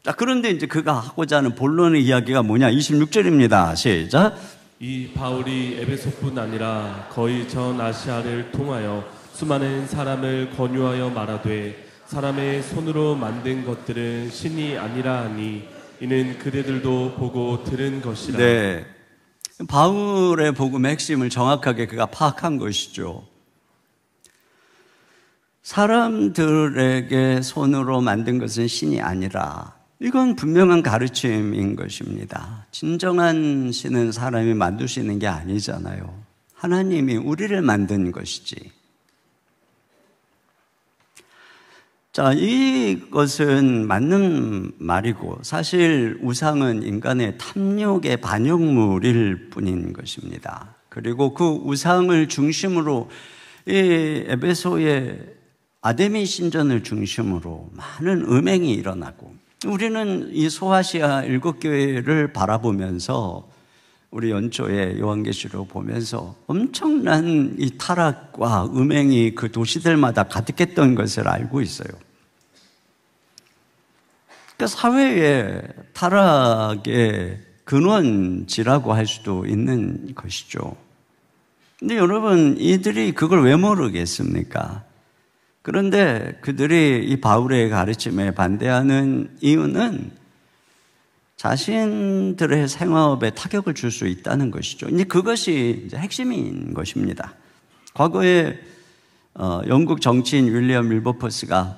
[SPEAKER 7] 자, 그런데 이제 그가 하고자 하는 본론의 이야기가 뭐냐? 26절입니다. 시작.
[SPEAKER 8] 이 바울이 에베소뿐 아니라 거의 전 아시아를 통하여 수많은 사람을 권유하여 말하되 사람의 손으로 만든 것들은 신이 아니라 하니 이는 그대들도 보고 들은 것이라.
[SPEAKER 7] 네, 바울의 복음의 핵심을 정확하게 그가 파악한 것이죠. 사람들에게 손으로 만든 것은 신이 아니라 이건 분명한 가르침인 것입니다. 진정한 신은 사람이 만드시는 게 아니잖아요. 하나님이 우리를 만든 것이지. 자, 이것은 맞는 말이고 사실 우상은 인간의 탐욕의 반영물일 뿐인 것입니다. 그리고 그 우상을 중심으로 이 에베소의 아데미 신전을 중심으로 많은 음행이 일어나고 우리는 이 소아시아 7교회를 바라보면서 우리 연초에 요한계시록 보면서 엄청난 이 타락과 음행이 그 도시들마다 가득했던 것을 알고 있어요. 그러니까 사회의 타락의 근원지라고 할 수도 있는 것이죠. 근데 여러분, 이들이 그걸 왜 모르겠습니까? 그런데 그들이 이 바울의 가르침에 반대하는 이유는 자신들의 생업에 타격을 줄 수 있다는 것이죠. 이제 그것이 이제 핵심인 것입니다. 과거에 영국 정치인 윌리엄 윌버포스가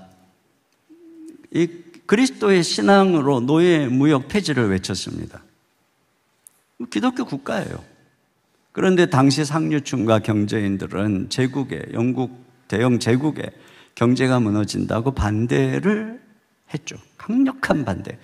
[SPEAKER 7] 이 그리스도의 신앙으로 노예 무역 폐지를 외쳤습니다. 기독교 국가예요. 그런데 당시 상류층과 경제인들은 영국 대영 제국의 경제가 무너진다고 반대를 했죠. 강력한 반대.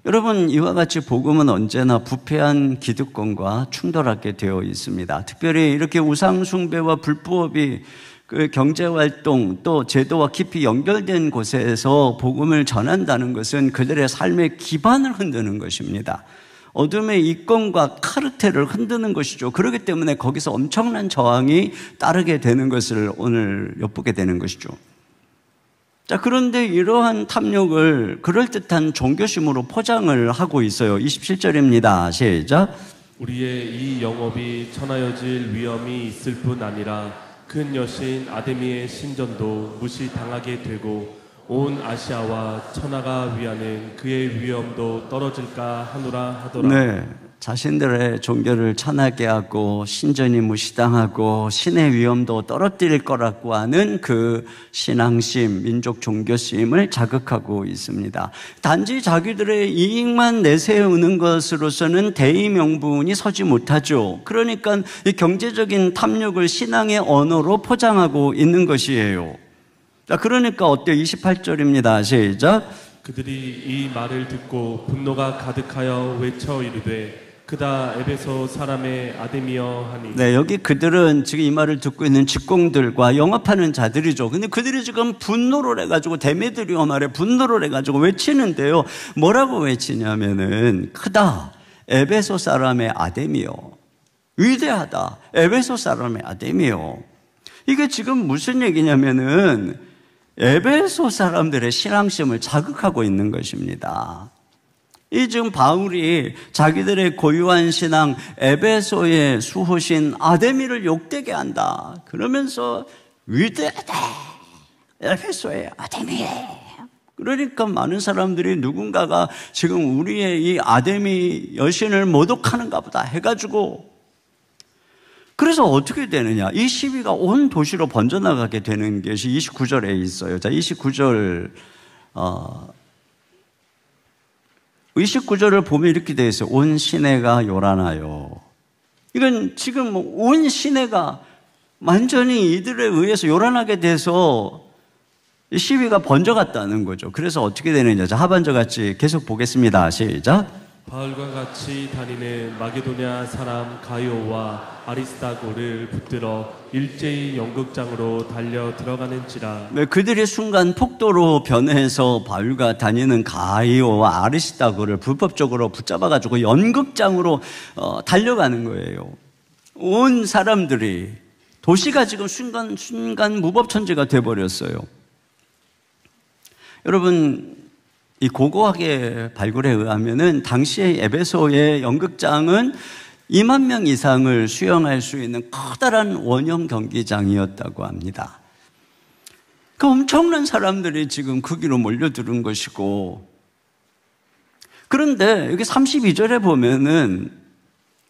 [SPEAKER 7] 여러분, 이와 같이 복음은 언제나 부패한 기득권과 충돌하게 되어 있습니다. 특별히 이렇게 우상숭배와 불법이 그 경제활동 또 제도와 깊이 연결된 곳에서 복음을 전한다는 것은 그들의 삶의 기반을 흔드는 것입니다. 어둠의 이권과 카르텔을 흔드는 것이죠. 그렇기 때문에 거기서 엄청난 저항이 따르게 되는 것을 오늘 엿보게 되는 것이죠. 자, 그런데 이러한 탐욕을 그럴듯한 종교심으로 포장을 하고 있어요. 27절입니다. 시작.
[SPEAKER 8] 우리의 이 영업이 천하여질 위험이 있을 뿐 아니라 큰 여신 아데미의 신전도 무시당하게 되고 온 아시아와 천하가 위하는 그의 위엄도 떨어질까 하노라 하더라.
[SPEAKER 7] 네, 자신들의 종교를 천하게 하고 신전이 무시당하고 신의 위엄도 떨어뜨릴 거라고 하는 그 신앙심, 민족 종교심을 자극하고 있습니다. 단지 자기들의 이익만 내세우는 것으로서는 대의명분이 서지 못하죠. 그러니까 이 경제적인 탐욕을 신앙의 언어로 포장하고 있는 것이에요. 자, 그러니까 어때요? 28절입니다. 시작.
[SPEAKER 8] 그들이 이 말을 듣고 분노가 가득하여 외쳐 이르되 그다 에베소 사람의 아데미여 하니.
[SPEAKER 7] 네, 여기 그들은 지금 이 말을 듣고 있는 직공들과 영업하는 자들이죠. 근데 그들이 지금 분노를 해가지고 데메드리오 말에 분노를 해가지고 외치는데요. 뭐라고 외치냐면은 크다 에베소 사람의 아데미여, 위대하다 에베소 사람의 아데미여. 이게 지금 무슨 얘기냐면은 에베소 사람들의 신앙심을 자극하고 있는 것입니다. 이 지금 바울이 자기들의 고유한 신앙 에베소의 수호신 아데미를 욕되게 한다. 그러면서 위대하다 에베소의 아데미. 그러니까 많은 사람들이 누군가가 지금 우리의 이 아데미 여신을 모독하는가 보다 해가지고, 그래서 어떻게 되느냐, 이 시위가 온 도시로 번져나가게 되는 것이 29절에 있어요. 자, 29절을 보면 이렇게 되어 있어요. 온 시내가 요란하여. 이건 지금 온 시내가 완전히 이들에 의해서 요란하게 돼서 시위가 번져갔다는 거죠. 그래서 어떻게 되느냐. 자, 하반절 같이 계속 보겠습니다. 시작.
[SPEAKER 8] 바울과 같이 다니는 마게도냐 사람 가이오와 아리스다고를 붙들어 일제히 연극장으로 달려 들어가는지라.
[SPEAKER 7] 네, 그들이 순간 폭도로 변해서 바울과 다니는 가이오와 아리스다고를 불법적으로 붙잡아가지고 연극장으로 달려가는 거예요. 온 사람들이, 도시가 지금 순간 무법천지가 돼버렸어요. 여러분, 이 고고학의 발굴에 의하면은 당시의 에베소의 연극장은 2만 명 이상을 수용할 수 있는 커다란 원형 경기장이었다고 합니다. 그 엄청난 사람들이 지금 거기로 몰려드는 것이고, 그런데 여기 32절에 보면은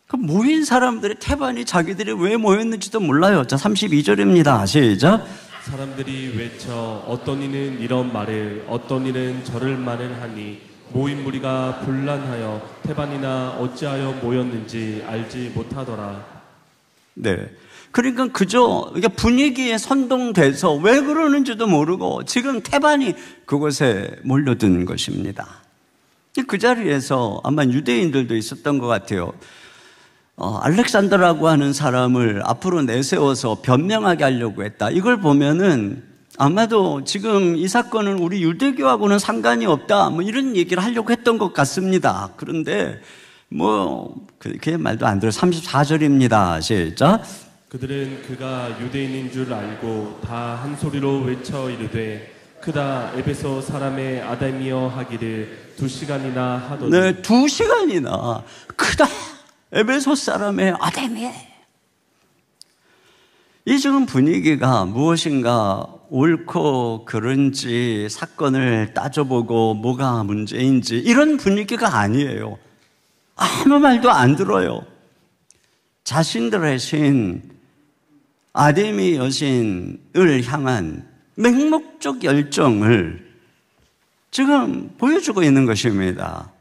[SPEAKER 7] 그 모인 사람들의 태반이 자기들이 왜 모였는지도 몰라요. 자, 32절입니다. 시작.
[SPEAKER 8] 사람들이 외쳐 어떤 이는 이런 말을 어떤 이는 저를 말을 하니 모인 무리가 분란하여 태반이나 어찌하여 모였는지 알지 못하더라.
[SPEAKER 7] 네, 그러니까 그저 분위기에 선동돼서 왜 그러는지도 모르고 지금 태반이 그곳에 몰려든 것입니다. 그 자리에서 아마 유대인들도 있었던 것 같아요. 알렉산더라고 하는 사람을 앞으로 내세워서 변명하게 하려고 했다. 이걸 보면은 아마도 지금 이 사건은 우리 유대교하고는 상관이 없다, 뭐 이런 얘기를 하려고 했던 것 같습니다. 그런데 그게 말도 안 들어요. 34절입니다. 시작.
[SPEAKER 8] 그들은 그가 유대인인 줄 알고 다 한 소리로 외쳐 이르되 그다 에베소 사람의 아데미여 하기를 2시간이나 하더니.
[SPEAKER 7] 네, 2시간이나 크다 에베소 사람의 아데미. 이 지금 분위기가 무엇인가 옳고 그른지 사건을 따져보고 뭐가 문제인지 이런 분위기가 아니에요. 아무 말도 안 들어요. 자신들의 신 아데미 여신을 향한 맹목적 열정을 지금 보여주고 있는 것입니다.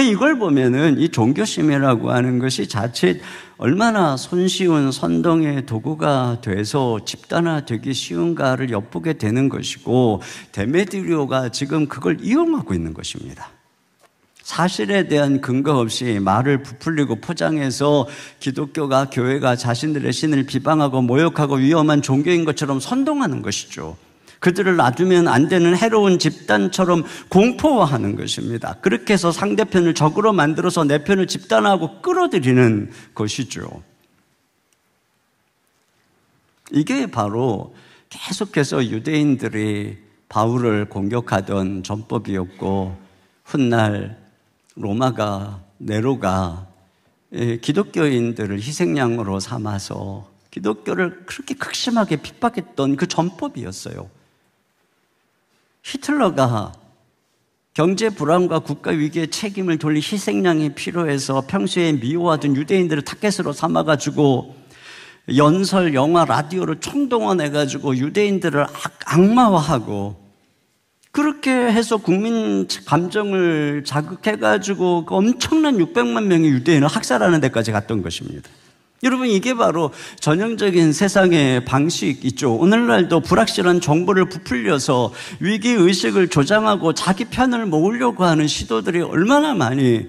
[SPEAKER 7] 이걸 보면은 이 종교심이라고 하는 것이 자칫 얼마나 손쉬운 선동의 도구가 돼서 집단화되기 쉬운가를 엿보게 되는 것이고, 데메드리오가 지금 그걸 이용하고 있는 것입니다. 사실에 대한 근거 없이 말을 부풀리고 포장해서 기독교가, 교회가 자신들의 신을 비방하고 모욕하고 위험한 종교인 것처럼 선동하는 것이죠. 그들을 놔두면 안 되는 해로운 집단처럼 공포화하는 것입니다. 그렇게 해서 상대편을 적으로 만들어서 내 편을 집단화하고 끌어들이는 것이죠. 이게 바로 계속해서 유대인들이 바울을 공격하던 전법이었고, 훗날 로마가, 네로가 기독교인들을 희생양으로 삼아서 기독교를 그렇게 극심하게 핍박했던 그 전법이었어요. 히틀러가 경제 불안과 국가 위기에 책임을 돌릴 희생양이 필요해서 평소에 미워하던 유대인들을 타겟으로 삼아가지고 연설, 영화, 라디오를 총동원해가지고 유대인들을 악마화하고, 그렇게 해서 국민 감정을 자극해가지고 그 엄청난 600만 명의 유대인을 학살하는 데까지 갔던 것입니다. 여러분, 이게 바로 전형적인 세상의 방식이죠. 오늘날도 불확실한 정보를 부풀려서 위기의식을 조장하고 자기 편을 모으려고 하는 시도들이 얼마나 많이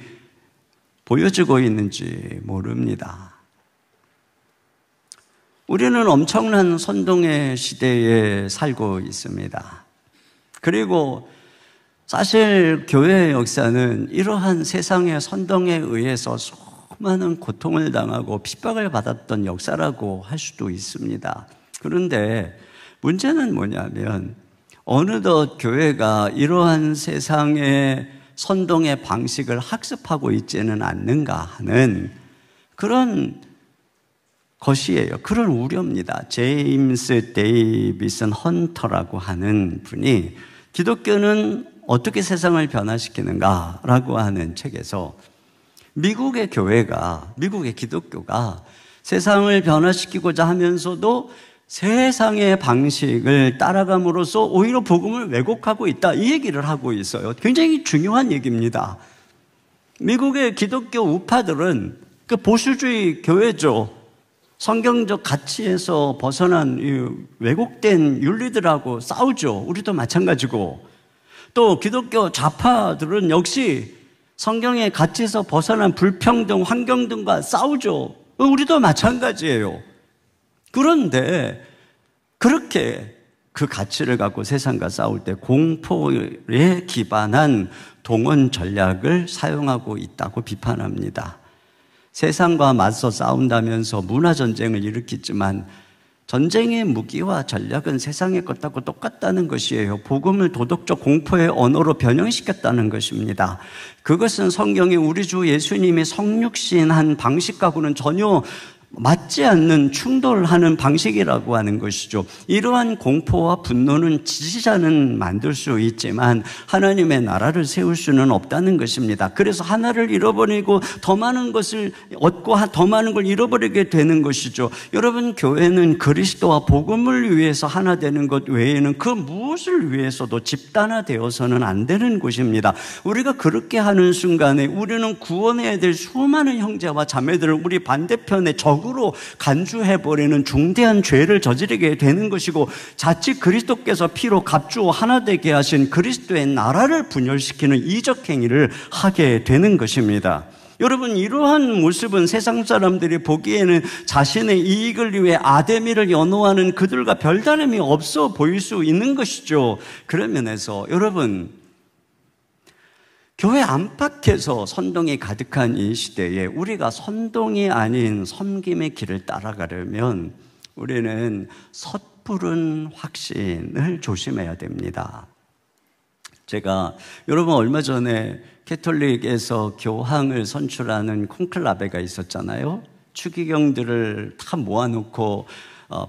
[SPEAKER 7] 보여지고 있는지 모릅니다. 우리는 엄청난 선동의 시대에 살고 있습니다. 그리고 사실 교회의 역사는 이러한 세상의 선동에 의해서 수많은 고통을 당하고 핍박을 받았던 역사라고 할 수도 있습니다. 그런데 문제는 뭐냐면 어느덧 교회가 이러한 세상의 선동의 방식을 학습하고 있지는 않는가 하는 그런 것이에요. 그런 우려입니다. 제임스 데이비슨 헌터라고 하는 분이 기독교는 어떻게 세상을 변화시키는가라고 하는 책에서 미국의 교회가, 미국의 기독교가 세상을 변화시키고자 하면서도 세상의 방식을 따라감으로써 오히려 복음을 왜곡하고 있다, 이 얘기를 하고 있어요. 굉장히 중요한 얘기입니다. 미국의 기독교 우파들은 그 보수주의 교회죠. 성경적 가치에서 벗어난 왜곡된 윤리들하고 싸우죠. 우리도 마찬가지고. 또 기독교 좌파들은 역시 성경의 가치에서 벗어난 불평등, 환경등과 싸우죠. 우리도 마찬가지예요. 그런데 그렇게 그 가치를 갖고 세상과 싸울 때 공포에 기반한 동원 전략을 사용하고 있다고 비판합니다. 세상과 맞서 싸운다면서 문화전쟁을 일으키지만 전쟁의 무기와 전략은 세상의 것하고 똑같다는 것이에요. 복음을 도덕적 공포의 언어로 변형시켰다는 것입니다. 그것은 성경에 우리 주 예수님이 성육신한 방식하고는 전혀 맞지 않는 충돌하는 방식이라고 하는 것이죠. 이러한 공포와 분노는 지지자는 만들 수 있지만 하나님의 나라를 세울 수는 없다는 것입니다. 그래서 하나를 잃어버리고 더 많은 것을 얻고 더 많은 걸 잃어버리게 되는 것이죠. 여러분, 교회는 그리스도와 복음을 위해서 하나 되는 것 외에는 그 무엇을 위해서도 집단화되어서는 안 되는 곳입니다. 우리가 그렇게 하는 순간에 우리는 구원해야 될 수많은 형제와 자매들을 우리 반대편에 적으로 간주해버리는 중대한 죄를 저지르게 되는 것이고, 자칫 그리스도께서 피로 값주어 하나 되게 하신 그리스도의 나라를 분열시키는 이적 행위를 하게 되는 것입니다. 여러분, 이러한 모습은 세상 사람들이 보기에는 자신의 이익을 위해 아데미를 연호하는 그들과 별다름이 없어 보일 수 있는 것이죠. 그런 면에서 여러분, 교회 안팎에서 선동이 가득한 이 시대에 우리가 선동이 아닌 섬김의 길을 따라가려면 우리는 섣부른 확신을 조심해야 됩니다. 제가 여러분 얼마 전에 캐톨릭에서 교황을 선출하는 콘클라베가 있었잖아요. 추기경들을 다 모아놓고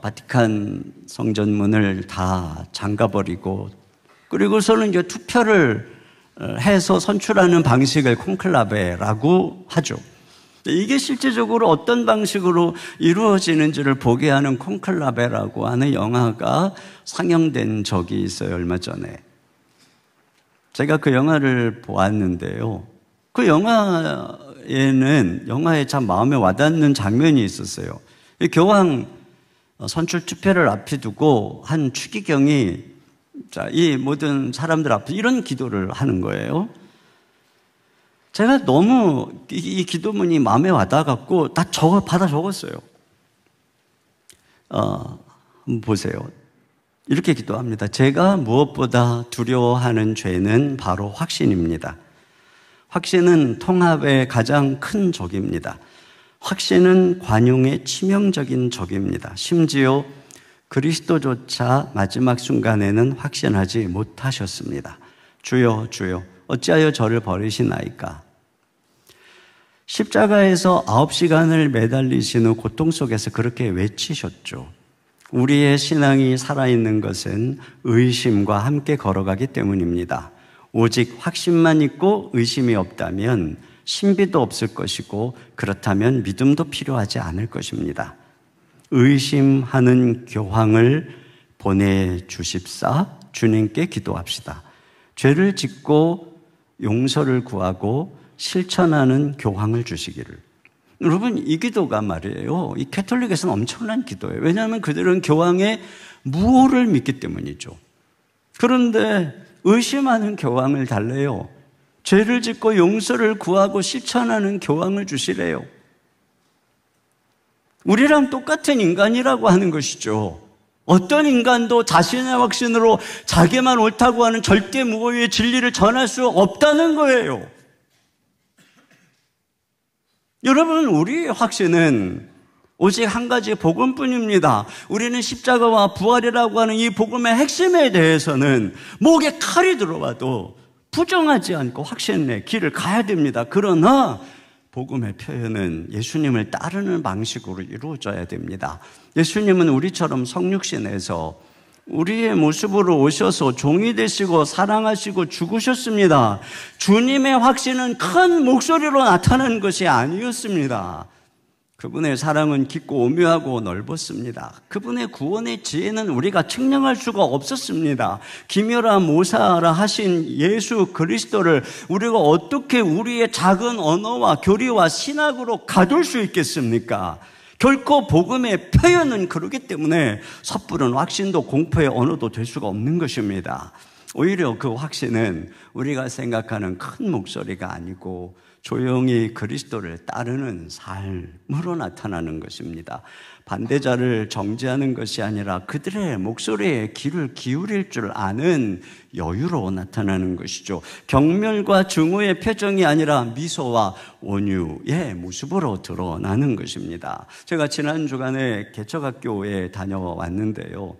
[SPEAKER 7] 바티칸 성전문을 다 잠가버리고, 그리고서는 이제 투표를 해서 선출하는 방식을 콘클라베라고 하죠. 이게 실제적으로 어떤 방식으로 이루어지는지를 보게 하는 콘클라베라고 하는 영화가 상영된 적이 있어요, 얼마 전에. 제가 그 영화를 보았는데요. 그 영화에 참 마음에 와닿는 장면이 있었어요. 교황 선출 투표를 앞에 두고 한 추기경이 이 모든 사람들 앞에 이런 기도를 하는 거예요. 제가 너무 이 기도문이 마음에 와닿아갖고 다 받아 적었어요. 한번 보세요. 이렇게 기도합니다. 제가 무엇보다 두려워하는 죄는 바로 확신입니다. 확신은 통합의 가장 큰 적입니다. 확신은 관용의 치명적인 적입니다. 심지어 그리스도조차 마지막 순간에는 확신하지 못하셨습니다. 주여, 주여, 어찌하여 저를 버리시나이까? 십자가에서 9시간을 매달리신 후 고통 속에서 그렇게 외치셨죠. 우리의 신앙이 살아있는 것은 의심과 함께 걸어가기 때문입니다. 오직 확신만 있고 의심이 없다면 신비도 없을 것이고, 그렇다면 믿음도 필요하지 않을 것입니다. 의심하는 교황을 보내주십사 주님께 기도합시다. 죄를 짓고 용서를 구하고 실천하는 교황을 주시기를. 여러분, 이 기도가 말이에요, 이 캐톨릭에서는 엄청난 기도예요. 왜냐하면 그들은 교황의 무호를 믿기 때문이죠. 그런데 의심하는 교황을 달래요. 죄를 짓고 용서를 구하고 실천하는 교황을 주시래요. 우리랑 똑같은 인간이라고 하는 것이죠. 어떤 인간도 자신의 확신으로 자기만 옳다고 하는 절대 무오의 진리를 전할 수 없다는 거예요. 여러분, 우리의 확신은 오직 한 가지 복음뿐입니다. 우리는 십자가와 부활이라고 하는 이 복음의 핵심에 대해서는 목에 칼이 들어와도 부정하지 않고 확신의 길을 가야 됩니다. 그러나 복음의 표현은 예수님을 따르는 방식으로 이루어져야 됩니다. 예수님은 우리처럼 성육신에서 우리의 모습으로 오셔서 종이 되시고 사랑하시고 죽으셨습니다. 주님의 확신은 큰 목소리로 나타나는 것이 아니었습니다. 그분의 사랑은 깊고 오묘하고 넓었습니다. 그분의 구원의 지혜는 우리가 측량할 수가 없었습니다. 기묘라 모사라 하신 예수 그리스도를 우리가 어떻게 우리의 작은 언어와 교리와 신학으로 가둘 수 있겠습니까? 결코 복음의 표현은 그러기 때문에 섣부른 확신도 공포의 언어도 될 수가 없는 것입니다. 오히려 그 확신은 우리가 생각하는 큰 목소리가 아니고 조용히 그리스도를 따르는 삶으로 나타나는 것입니다. 반대자를 정죄하는 것이 아니라 그들의 목소리에 귀를 기울일 줄 아는 여유로 나타나는 것이죠. 경멸과 증오의 표정이 아니라 미소와 온유의 모습으로 드러나는 것입니다. 제가 지난 주간에 개척학교에 다녀왔는데요.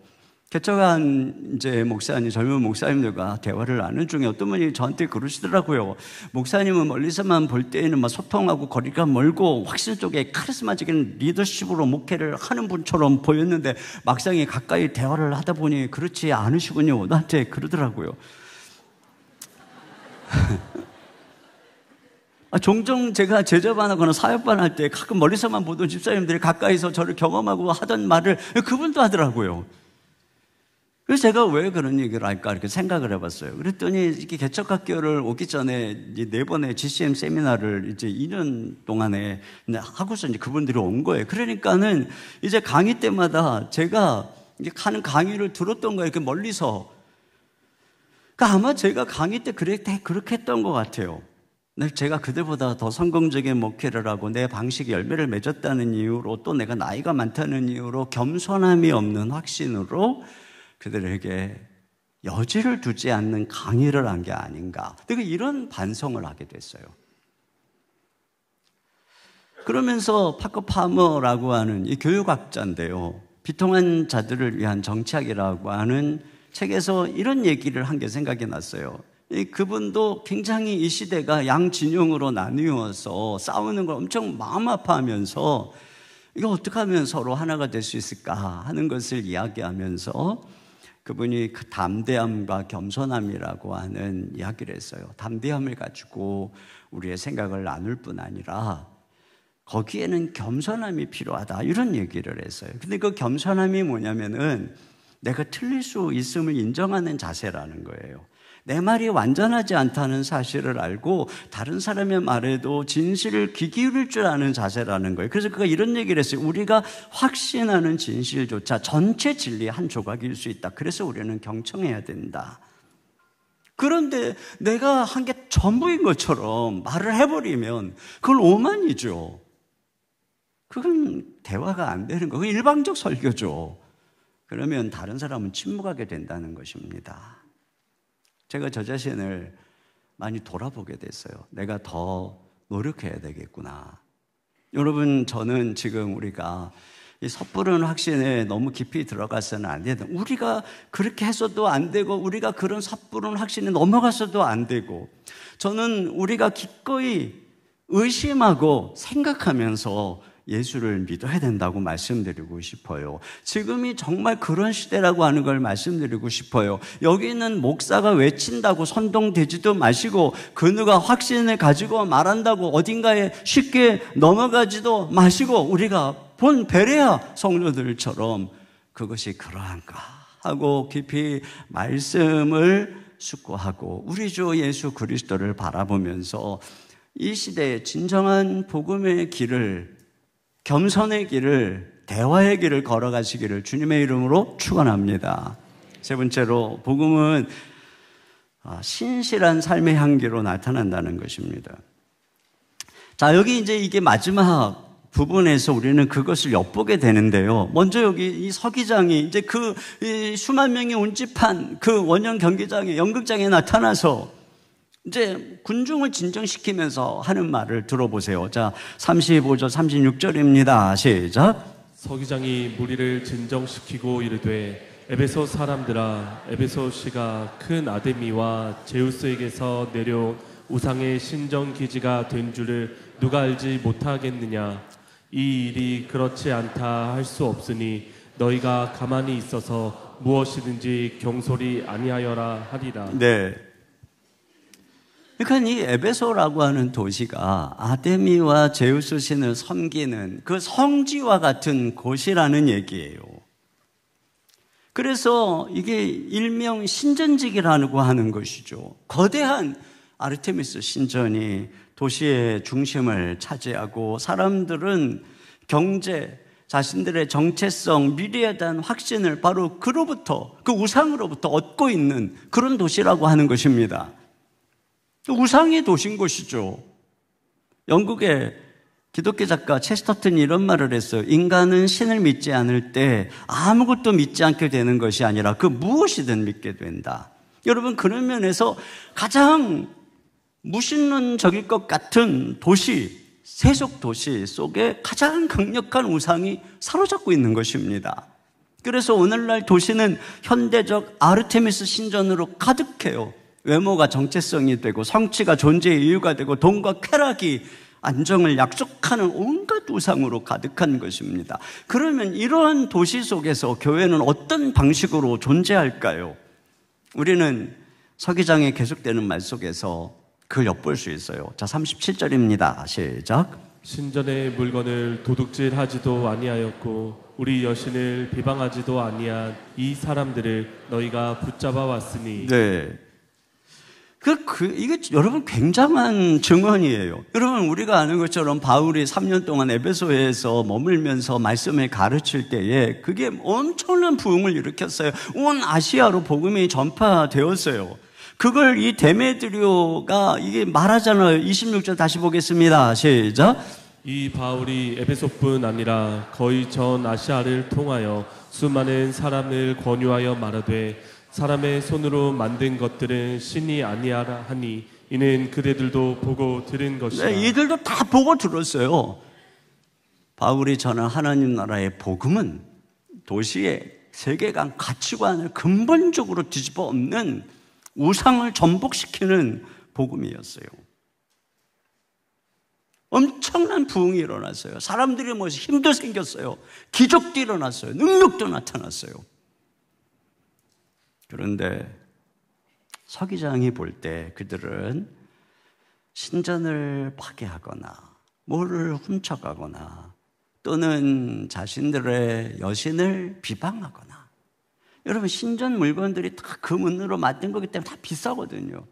[SPEAKER 7] 개척한 이제 목사님, 젊은 목사님들과 대화를 나눈 중에 어떤 분이 저한테 그러시더라고요. 목사님은 멀리서만 볼 때에는 막 소통하고 거리가 멀고 확신 쪽에 카리스마적인 리더십으로 목회를 하는 분처럼 보였는데 막상에 가까이 대화를 하다 보니 그렇지 않으시군요. 나한테 그러더라고요. 종종 제가 제자반하거나 사역반 할 때 가끔 멀리서만 보던 집사님들이 가까이서 저를 경험하고 하던 말을 그분도 하더라고요. 그래서 제가 왜 그런 얘기를 할까 이렇게 생각을 해봤어요. 그랬더니 이렇게 개척학교를 오기 전에 이제 4번의 GCM 세미나를 이제 2년 동안에 하고서 이제 그분들이 온 거예요. 그러니까는 이제 강의 때마다 제가 이제 하는 강의를 들었던 거예요. 이렇게 멀리서. 그러니까 아마 제가 강의 때 그렇게 했던 것 같아요. 제가 그들보다 더 성공적인 목회를 하고 내 방식이 열매를 맺었다는 이유로 또 내가 나이가 많다는 이유로 겸손함이 없는 확신으로 그들에게 여지를 두지 않는 강의를 한 게 아닌가. 그러니까 이런 반성을 하게 됐어요. 그러면서 파커 파머라고 하는 이 교육학자인데요. 비통한 자들을 위한 정치학이라고 하는 책에서 이런 얘기를 한 게 생각이 났어요. 그분도 굉장히 이 시대가 양진영으로 나뉘어서 싸우는 걸 엄청 마음 아파하면서 이거 어떻게 하면 서로 하나가 될 수 있을까 하는 것을 이야기하면서 그분이 그 담대함과 겸손함이라고 하는 이야기를 했어요. 담대함을 가지고 우리의 생각을 나눌 뿐 아니라 거기에는 겸손함이 필요하다 이런 얘기를 했어요. 근데 그 겸손함이 뭐냐면은 내가 틀릴 수 있음을 인정하는 자세라는 거예요. 내 말이 완전하지 않다는 사실을 알고 다른 사람의 말에도 진실을 귀 기울일 줄 아는 자세라는 거예요. 그래서 그가 이런 얘기를 했어요. 우리가 확신하는 진실조차 전체 진리의 한 조각일 수 있다. 그래서 우리는 경청해야 된다. 그런데 내가 한 게 전부인 것처럼 말을 해버리면 그건 오만이죠. 그건 대화가 안 되는 거예요. 그건 일방적 설교죠. 그러면 다른 사람은 침묵하게 된다는 것입니다. 제가 저 자신을 많이 돌아보게 됐어요. 내가 더 노력해야 되겠구나. 여러분, 저는 지금 우리가 이 섣부른 확신에 너무 깊이 들어가서는 안 된다. 우리가 그렇게 해서도 안 되고, 우리가 그런 섣부른 확신에 넘어가서도 안 되고, 저는 우리가 기꺼이 의심하고 생각하면서 예수를 믿어야 된다고 말씀드리고 싶어요. 지금이 정말 그런 시대라고 하는 걸 말씀드리고 싶어요. 여기 있는 목사가 외친다고 선동되지도 마시고, 그 누가 확신을 가지고 말한다고 어딘가에 쉽게 넘어가지도 마시고, 우리가 본 베레아 성도들처럼 그것이 그러한가 하고 깊이 말씀을 숙고하고 우리 주 예수 그리스도를 바라보면서 이 시대의 진정한 복음의 길을, 겸손의 길을, 대화의 길을 걸어가시기를 주님의 이름으로 축원합니다. 세 번째로, 복음은 신실한 삶의 향기로 나타난다는 것입니다. 자, 여기 이제 이게 마지막 부분에서 우리는 그것을 엿보게 되는데요. 먼저 여기 이 서기장이 이제 그 수만 명이 운집한 그 원형 경기장에, 연극장에 나타나서 이제 군중을 진정시키면서 하는 말을 들어보세요. 자, 35절, 36절입니다. 시작.
[SPEAKER 8] 서기장이 무리를 진정시키고 이르되 에베소 사람들아, 에베소시가 큰 아데미와 제우스에게서 내려온 우상의 신정기지가 된 줄을 누가 알지 못하겠느냐. 이 일이 그렇지 않다 할 수 없으니 너희가 가만히 있어서 무엇이든지 경솔히 아니하여라 하리라.
[SPEAKER 7] 네. 그러니까 이 에베소라고 하는 도시가 아데미와 제우스 신을 섬기는 그 성지와 같은 곳이라는 얘기예요. 그래서 이게 일명 신전지기라고 하는 것이죠. 거대한 아르테미스 신전이 도시의 중심을 차지하고 사람들은 경제, 자신들의 정체성, 미래에 대한 확신을 바로 그로부터, 그 우상으로부터 얻고 있는 그런 도시라고 하는 것입니다. 우상의 도시인 것이죠. 영국의 기독교 작가 체스터튼이 이런 말을 했어요. 인간은 신을 믿지 않을 때 아무것도 믿지 않게 되는 것이 아니라 그 무엇이든 믿게 된다. 여러분, 그런 면에서 가장 무신론적일 것 같은 도시, 세속 도시 속에 가장 강력한 우상이 사로잡고 있는 것입니다. 그래서 오늘날 도시는 현대적 아르테미스 신전으로 가득해요. 외모가 정체성이 되고 성취가 존재의 이유가 되고 돈과 쾌락이 안정을 약속하는 온갖 우상으로 가득한 것입니다. 그러면 이러한 도시 속에서 교회는 어떤 방식으로 존재할까요? 우리는 서기장에 계속되는 말 속에서 그걸 엿볼 수 있어요. 자, 37절입니다. 시작.
[SPEAKER 8] 신전의 물건을 도둑질하지도 아니하였고 우리 여신을 비방하지도 아니한 이 사람들을 너희가 붙잡아 왔으니.
[SPEAKER 7] 네. 이게 여러분 굉장한 증언이에요. 여러분, 우리가 아는 것처럼 바울이 3년 동안 에베소에서 머물면서 말씀을 가르칠 때에 그게 엄청난 부흥을 일으켰어요. 온 아시아로 복음이 전파되었어요. 그걸 이 데메드리오가 이게 말하잖아요. 26절 다시 보겠습니다. 시작.
[SPEAKER 8] 이 바울이 에베소뿐 아니라 거의 전 아시아를 통하여 수많은 사람을 권유하여 말하되 사람의 손으로 만든 것들은 신이 아니하라 하니 이는 그대들도 보고 들은 것이라.
[SPEAKER 7] 네, 이들도 다 보고 들었어요. 바울이 전한 하나님 나라의 복음은 도시의 세계관 가치관을 근본적으로 뒤집어 엎는 우상을 전복시키는 복음이었어요. 엄청난 부흥이 일어났어요. 사람들이 힘도 생겼어요. 기적도 일어났어요. 능력도 나타났어요. 그런데 서기장이 볼 때 그들은 신전을 파괴하거나 뭐를 훔쳐가거나 또는 자신들의 여신을 비방하거나, 여러분, 신전 물건들이 다 금은으로 만든 거기 때문에 다 비싸거든요.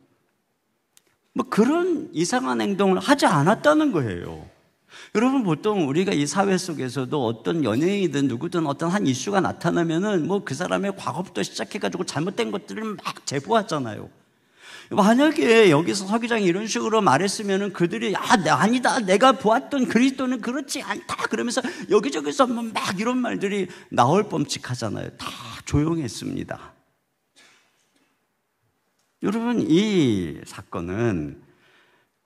[SPEAKER 7] 뭐 그런 이상한 행동을 하지 않았다는 거예요. 여러분, 보통 우리가 이 사회 속에서도 어떤 연예인이든 누구든 어떤 한 이슈가 나타나면은 뭐 그 사람의 과거부터 시작해가지고 잘못된 것들을 막 제보하잖아요. 만약에 여기서 서기장이 이런 식으로 말했으면 그들이 아니다, 내가 보았던 그리스도는 그렇지 않다 그러면서 여기저기서 막 이런 말들이 나올 뻔칙하잖아요. 다 조용했습니다. 여러분, 이 사건은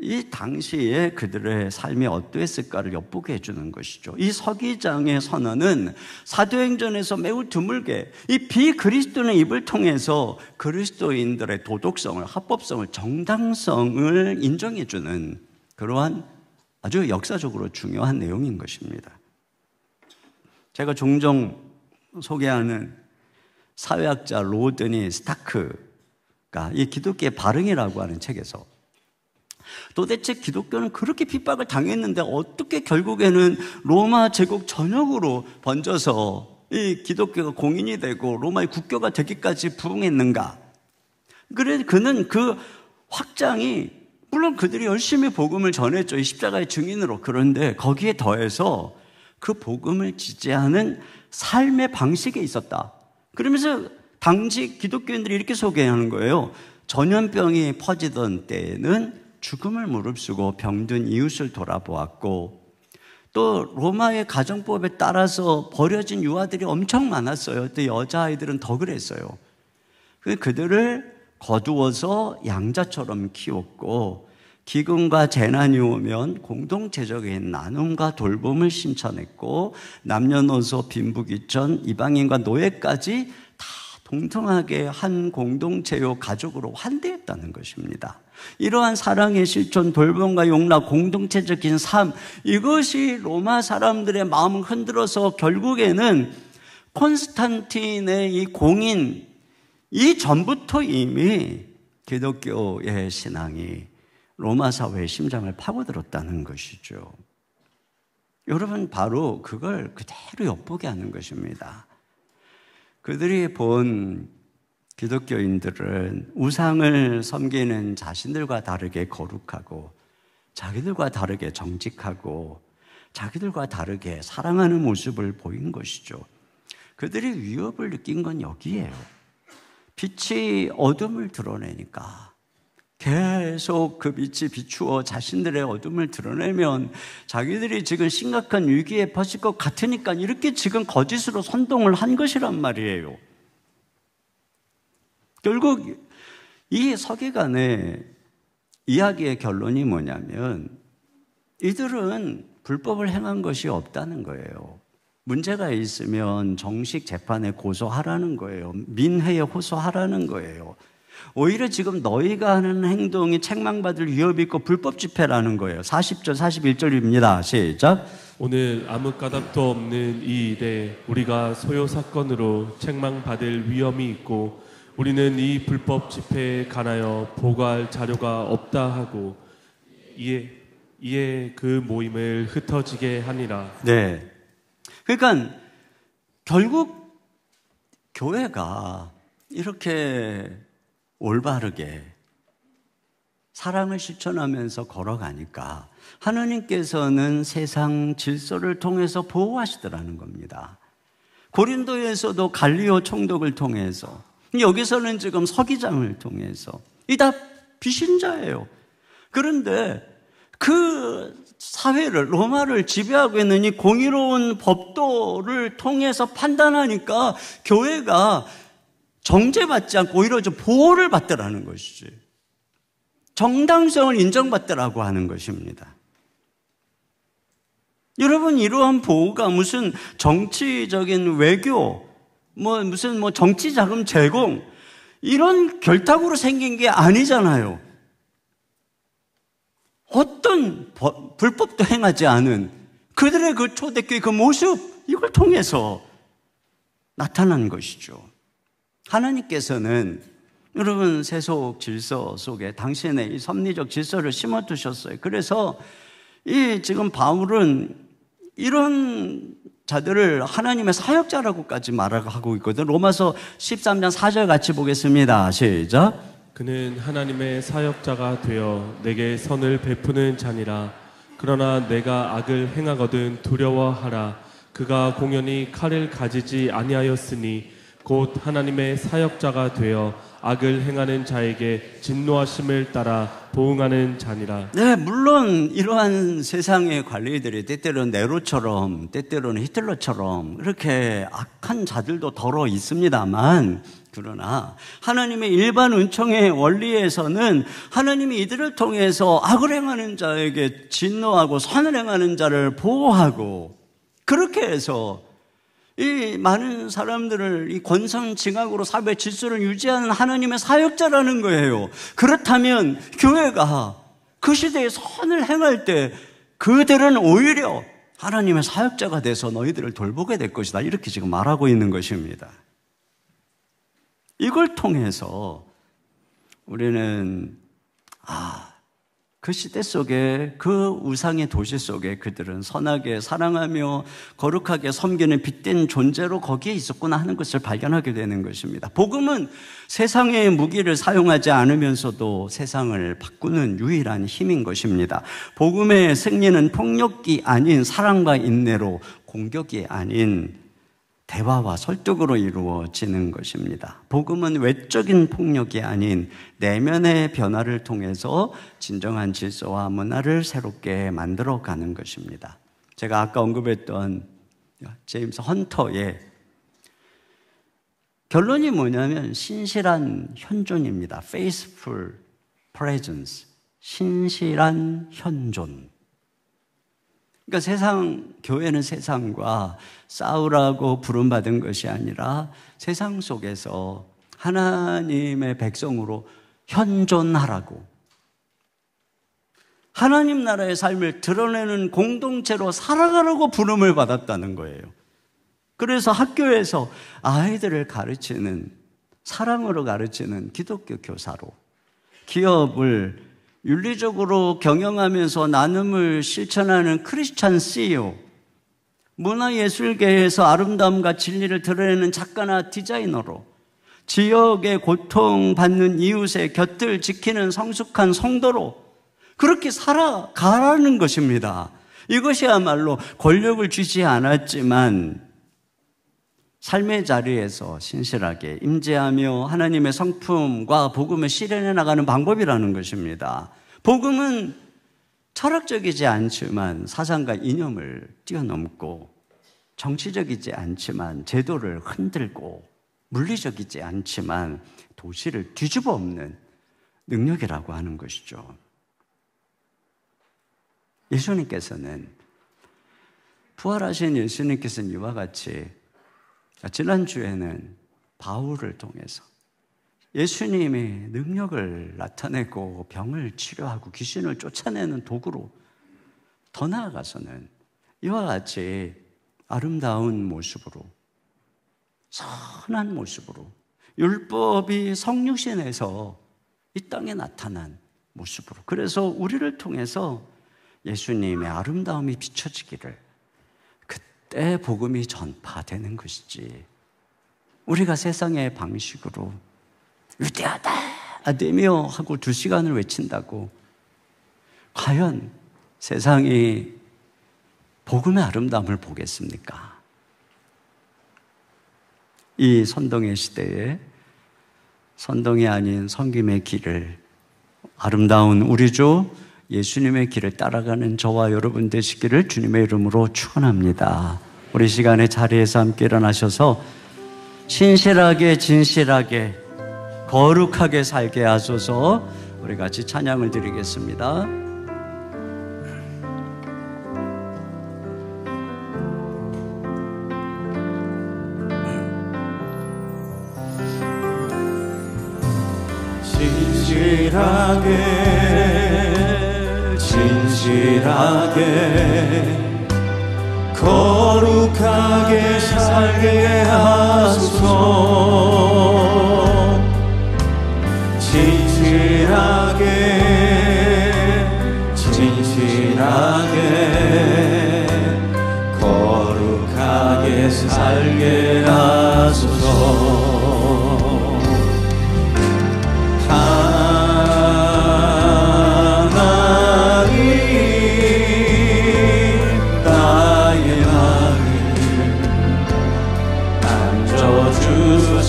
[SPEAKER 7] 이 당시에 그들의 삶이 어떠했을까를 엿보게 해주는 것이죠. 이 서기장의 선언은 사도행전에서 매우 드물게 이 비그리스도인의 입을 통해서 그리스도인들의 도덕성을, 합법성을, 정당성을 인정해주는 그러한 아주 역사적으로 중요한 내용인 것입니다. 제가 종종 소개하는 사회학자 로드니 스타크가 이 기독교의 발흥이라고 하는 책에서 도대체 기독교는 그렇게 핍박을 당했는데 어떻게 결국에는 로마 제국 전역으로 번져서 이 기독교가 공인이 되고 로마의 국교가 되기까지 부응했는가? 그래 그는 그 확장이 물론 그들이 열심히 복음을 전했죠. 이 십자가의 증인으로. 그런데 거기에 더해서 그 복음을 지지하는 삶의 방식에 있었다. 그러면서 당시 기독교인들이 이렇게 소개하는 거예요. 전염병이 퍼지던 때에는 죽음을 무릅쓰고 병든 이웃을 돌아보았고, 또 로마의 가정법에 따라서 버려진 유아들이 엄청 많았어요. 또 여자아이들은 더 그랬어요. 그들을 거두어서 양자처럼 키웠고, 기근과 재난이 오면 공동체적인 나눔과 돌봄을 실천했고, 남녀노소 빈부귀천 이방인과 노예까지 다 동등하게 한 공동체요 가족으로 환대했다는 것입니다. 이러한 사랑의 실천, 돌봄과 용납, 공동체적인 삶, 이것이 로마 사람들의 마음을 흔들어서 결국에는 콘스탄틴의 이 공인, 이 전부터 이미 기독교의 신앙이 로마 사회의 심장을 파고들었다는 것이죠. 여러분, 바로 그걸 그대로 엿보게 하는 것입니다. 그들이 본 기독교인들은 우상을 섬기는 자신들과 다르게 거룩하고, 자기들과 다르게 정직하고, 자기들과 다르게 사랑하는 모습을 보인 것이죠. 그들이 위협을 느낀 건 여기에요. 빛이 어둠을 드러내니까 계속 그 빛이 비추어 자신들의 어둠을 드러내면 자기들이 지금 심각한 위기에 퍼질 것 같으니까 이렇게 지금 거짓으로 선동을 한 것이란 말이에요. 결국 이 서기관의 이야기의 결론이 뭐냐면 이들은 불법을 행한 것이 없다는 거예요. 문제가 있으면 정식 재판에 고소하라는 거예요. 민회에 호소하라는 거예요. 오히려 지금 너희가 하는 행동이 책망받을 위협이 있고 불법 집회라는 거예요. 40절 41절입니다. 시작.
[SPEAKER 8] 오늘 아무 까닭도 없는 이 일에 우리가 소요 사건으로 책망받을 위험이 있고 우리는 이 불법 집회에 관하여 보고할 자료가 없다 하고 이에 그 모임을 흩어지게 하니라.
[SPEAKER 7] 네. 그러니까 결국 교회가 이렇게 올바르게 사랑을 실천하면서 걸어가니까 하나님께서는 세상 질서를 통해서 보호하시더라는 겁니다. 고린도에서도 갈리오 총독을 통해서, 여기서는 지금 서기장을 통해서, 이 다 비신자예요. 그런데 그 사회를, 로마를 지배하고 있는 이 공의로운 법도를 통해서 판단하니까 교회가 정죄받지 않고 오히려 좀 보호를 받더라는 것이지. 정당성을 인정받더라고 하는 것입니다. 여러분, 이러한 보호가 무슨 정치적인 외교, 무슨 정치 자금 제공, 이런 결탁으로 생긴 게 아니잖아요. 어떤 불법도 행하지 않은 그들의 그 초대교회 그 모습, 이걸 통해서 나타난 것이죠. 하나님께서는 여러분 세속 질서 속에 당신의 이 섭리적 질서를 심어두셨어요. 그래서 이 지금 바울은 이런 자들을 하나님의 사역자라고까지 말하고 있거든. 로마서 13장 4절 같이 보겠습니다. 시작.
[SPEAKER 8] 그는 하나님의 사역자가 되어 내게 선을 베푸는 자니라. 그러나 내가 악을 행하거든 두려워하라. 그가 공연히 칼을 가지지 아니하였으니 곧 하나님의 사역자가 되어 악을 행하는 자에게 진노하심을 따라 보응하는 자니라.
[SPEAKER 7] 네, 물론 이러한 세상의 관리들이 때때로는 네로처럼 때때로는 히틀러처럼 이렇게 악한 자들도 더러 있습니다만, 그러나 하나님의 일반 은총의 원리에서는 하나님이 이들을 통해서 악을 행하는 자에게 진노하고 선을 행하는 자를 보호하고, 그렇게 해서 이 많은 사람들을 이 권선징악으로 사회 질서를 유지하는 하나님의 사역자라는 거예요. 그렇다면 교회가 그 시대에 선을 행할 때 그들은 오히려 하나님의 사역자가 돼서 너희들을 돌보게 될 것이다, 이렇게 지금 말하고 있는 것입니다. 이걸 통해서 우리는 그 시대 속에, 그 우상의 도시 속에 그들은 선하게 사랑하며 거룩하게 섬기는 빛된 존재로 거기에 있었구나 하는 것을 발견하게 되는 것입니다. 복음은 세상의 무기를 사용하지 않으면서도 세상을 바꾸는 유일한 힘인 것입니다. 복음의 승리는 폭력이 아닌 사랑과 인내로, 공격이 아닌 대화와 설득으로 이루어지는 것입니다. 복음은 외적인 폭력이 아닌 내면의 변화를 통해서 진정한 질서와 문화를 새롭게 만들어가는 것입니다. 제가 아까 언급했던 제임스 헌터의 결론이 뭐냐면 신실한 현존입니다. Faithful presence, 신실한 현존. 그러니까 교회는 세상과 싸우라고 부름받은 것이 아니라 세상 속에서 하나님의 백성으로 현존하라고, 하나님 나라의 삶을 드러내는 공동체로 살아가라고 부름을 받았다는 거예요. 그래서 학교에서 아이들을 가르치는, 사랑으로 가르치는 기독교 교사로, 기업을 윤리적으로 경영하면서 나눔을 실천하는 크리스찬 CEO, 문화예술계에서 아름다움과 진리를 드러내는 작가나 디자이너로, 지역의 고통받는 이웃의 곁을 지키는 성숙한 성도로 그렇게 살아가라는 것입니다. 이것이야말로 권력을 주지 않았지만 삶의 자리에서 신실하게 임재하며 하나님의 성품과 복음을 실현해 나가는 방법이라는 것입니다. 복음은 철학적이지 않지만 사상과 이념을 뛰어넘고, 정치적이지 않지만 제도를 흔들고, 물리적이지 않지만 도시를 뒤집어 엎는 능력이라고 하는 것이죠. 예수님께서는, 부활하신 예수님께서는 이와 같이 지난주에는 바울을 통해서 예수님의 능력을 나타내고 병을 치료하고 귀신을 쫓아내는 도구로, 더 나아가서는 이와 같이 아름다운 모습으로, 선한 모습으로, 율법이 성육신에서 이 땅에 나타난 모습으로, 그래서 우리를 통해서 예수님의 아름다움이 비춰지기를, 그때 복음이 전파되는 것이지, 우리가 세상의 방식으로 위대하다 아데미어 하고 2시간을 외친다고 과연 세상이 복음의 아름다움을 보겠습니까? 이 선동의 시대에 선동이 아닌 섬김의 길을, 아름다운 우리 주 예수님의 길을 따라가는 저와 여러분 되시기를 주님의 이름으로 축원합니다. 우리 시간에 자리에서 함께 일어나셔서 신실하게, 진실하게, 거룩하게 살게 하소서. 우리 같이 찬양을 드리겠습니다. 진실하게 거룩하게 살게 하소서. 진실하게 거룩하게 살게 하소서. 나의 마음을 만져주소서.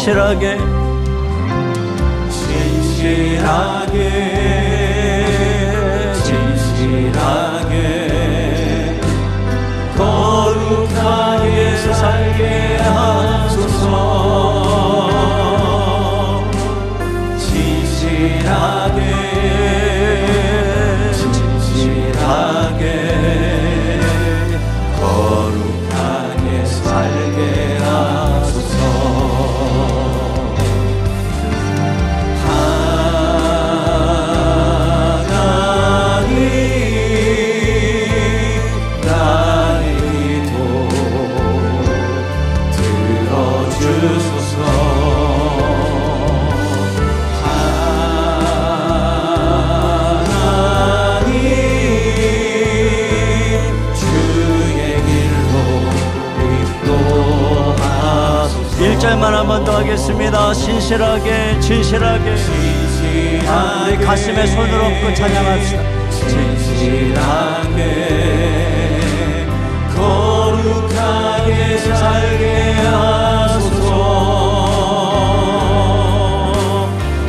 [SPEAKER 7] 진실하게 거룩하게 살게 하소서. 진실하게 거룩하게 살게 하소서. 일절만 한 번 더 하겠습니다. 진실하게 우리 가슴에 손을 얹고 찬양합시다. 진실하게 거룩하게 살게 하소서.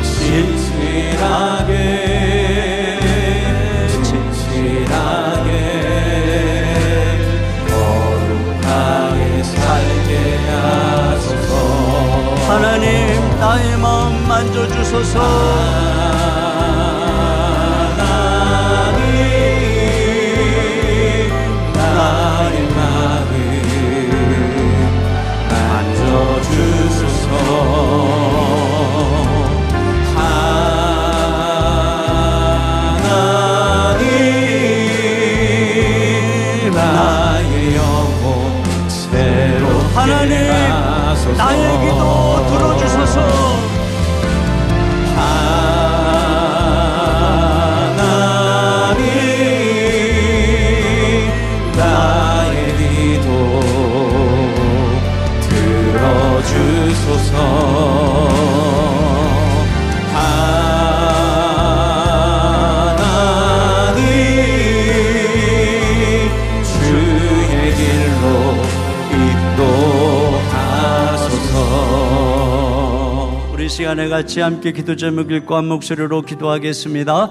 [SPEAKER 7] 진실하게 거룩하게 살게 하소서. 하나님, 나의 마음 만져주소서. 하나님, 나의 마음 만져주소서. 하나님, 나의 영혼 새롭게 하나님, 나의 기도 들어주소서. 하나님, 나의 기도 들어주소서. 하나님, 주의 길로 인도하소서. 우리 시간에 같이 함께 기도 제목 읽고 한 목소리로 기도하겠습니다.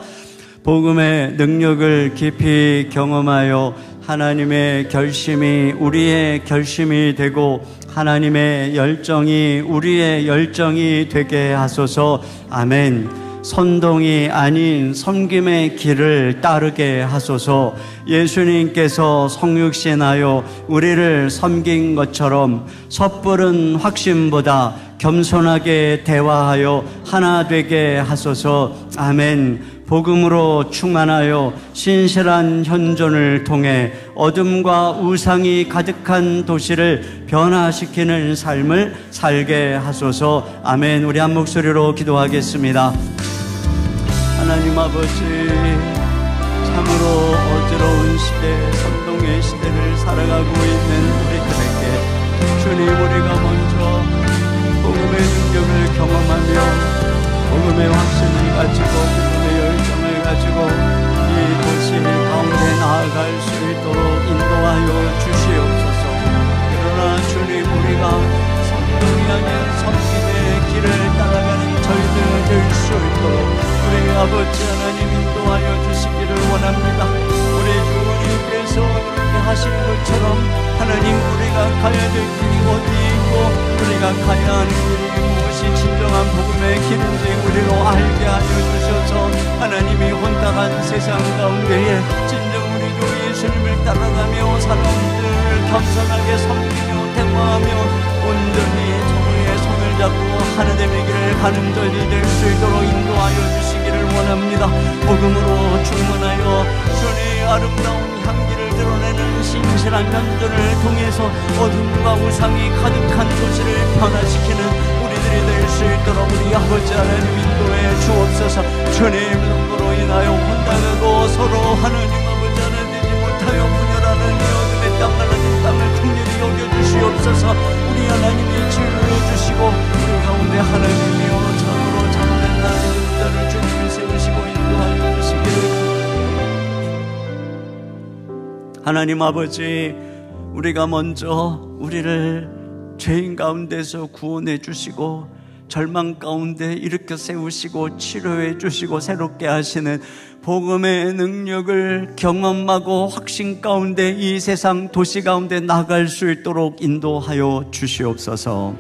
[SPEAKER 7] 복음의 능력을 깊이 경험하여 하나님의 결심이 우리의 결심이 되고 하나님의 열정이 우리의 열정이 되게 하소서. 아멘. 선동이 아닌 섬김의 길을 따르게 하소서. 예수님께서 성육신하여 우리를 섬긴 것처럼 섣부른 확신보다 겸손하게 대화하여 하나 되게 하소서. 아멘. 복음으로 충만하여 신실한 현존을 통해 어둠과 우상이 가득한 도시를 변화시키는 삶을 살게 하소서. 아멘. 우리 한 목소리로 기도하겠습니다. 하나님 아버지, 참으로 어지러운 시대, 선동의 시대를 살아가고 있는 우리들에게 주님, 우리가 먼저 복음의 능력을 경험하며 복음의 확신을 가지고 복음의 열정을 가지고 이 도시 가운데 나아갈 수 있도록 인도하여 주시옵소서. 그러나 주님, 우리가 선동이 아닌 섬김의 길을 따라가는 저희들 될 수 있도록 우리 아버지 하나님 인도하여 주시기를 원합니다. 우리 주님께서 그렇게 하신 것처럼 하나님, 우리가 가야 될 길이 어디 있고 우리가 가야 하는 길이 무엇이 진정한 복음의 길인지 우리로 알게 하여 주셔서 하나님이 혼탁한 세상 가운데에 진정 우리 주 예수님을 따라가며 사람들을 겸손하게 섬기며 대화하며 온전히 정의의 손을 잡고 하나님의 길을 가는 저희들이 될 수 있도록 인도하여 주시기를 원합니다. 복음으로 충만하여 주의 아름다운 향기를 드러내는 신실한 현존을 통해서 어둠과 우상이 가득한 도시를 변화시키는 우리들이 될 수 있도록 우리 아버지 하나님 인도해 주옵소서. 주님 눈으로 인하여 혼돈하고 서로 하나님 아버지 하나 되지 못하여 분열하는 이 어둠의 땅 하나님 땅을 긍휼히 여겨주시옵소서. 우리 하나님이 치유해 주시고 우리 가운데 하나님이여 참으로 참된 나의 자를 주님이 세우시고 인도하여 주시기를. 하나님 아버지, 우리가 먼저 우리를 죄인 가운데서 구원해 주시고 절망 가운데 일으켜 세우시고 치료해 주시고 새롭게 하시는 복음의 능력을 경험하고 확신 가운데 이 세상 도시 가운데 나갈 수 있도록 인도하여 주시옵소서.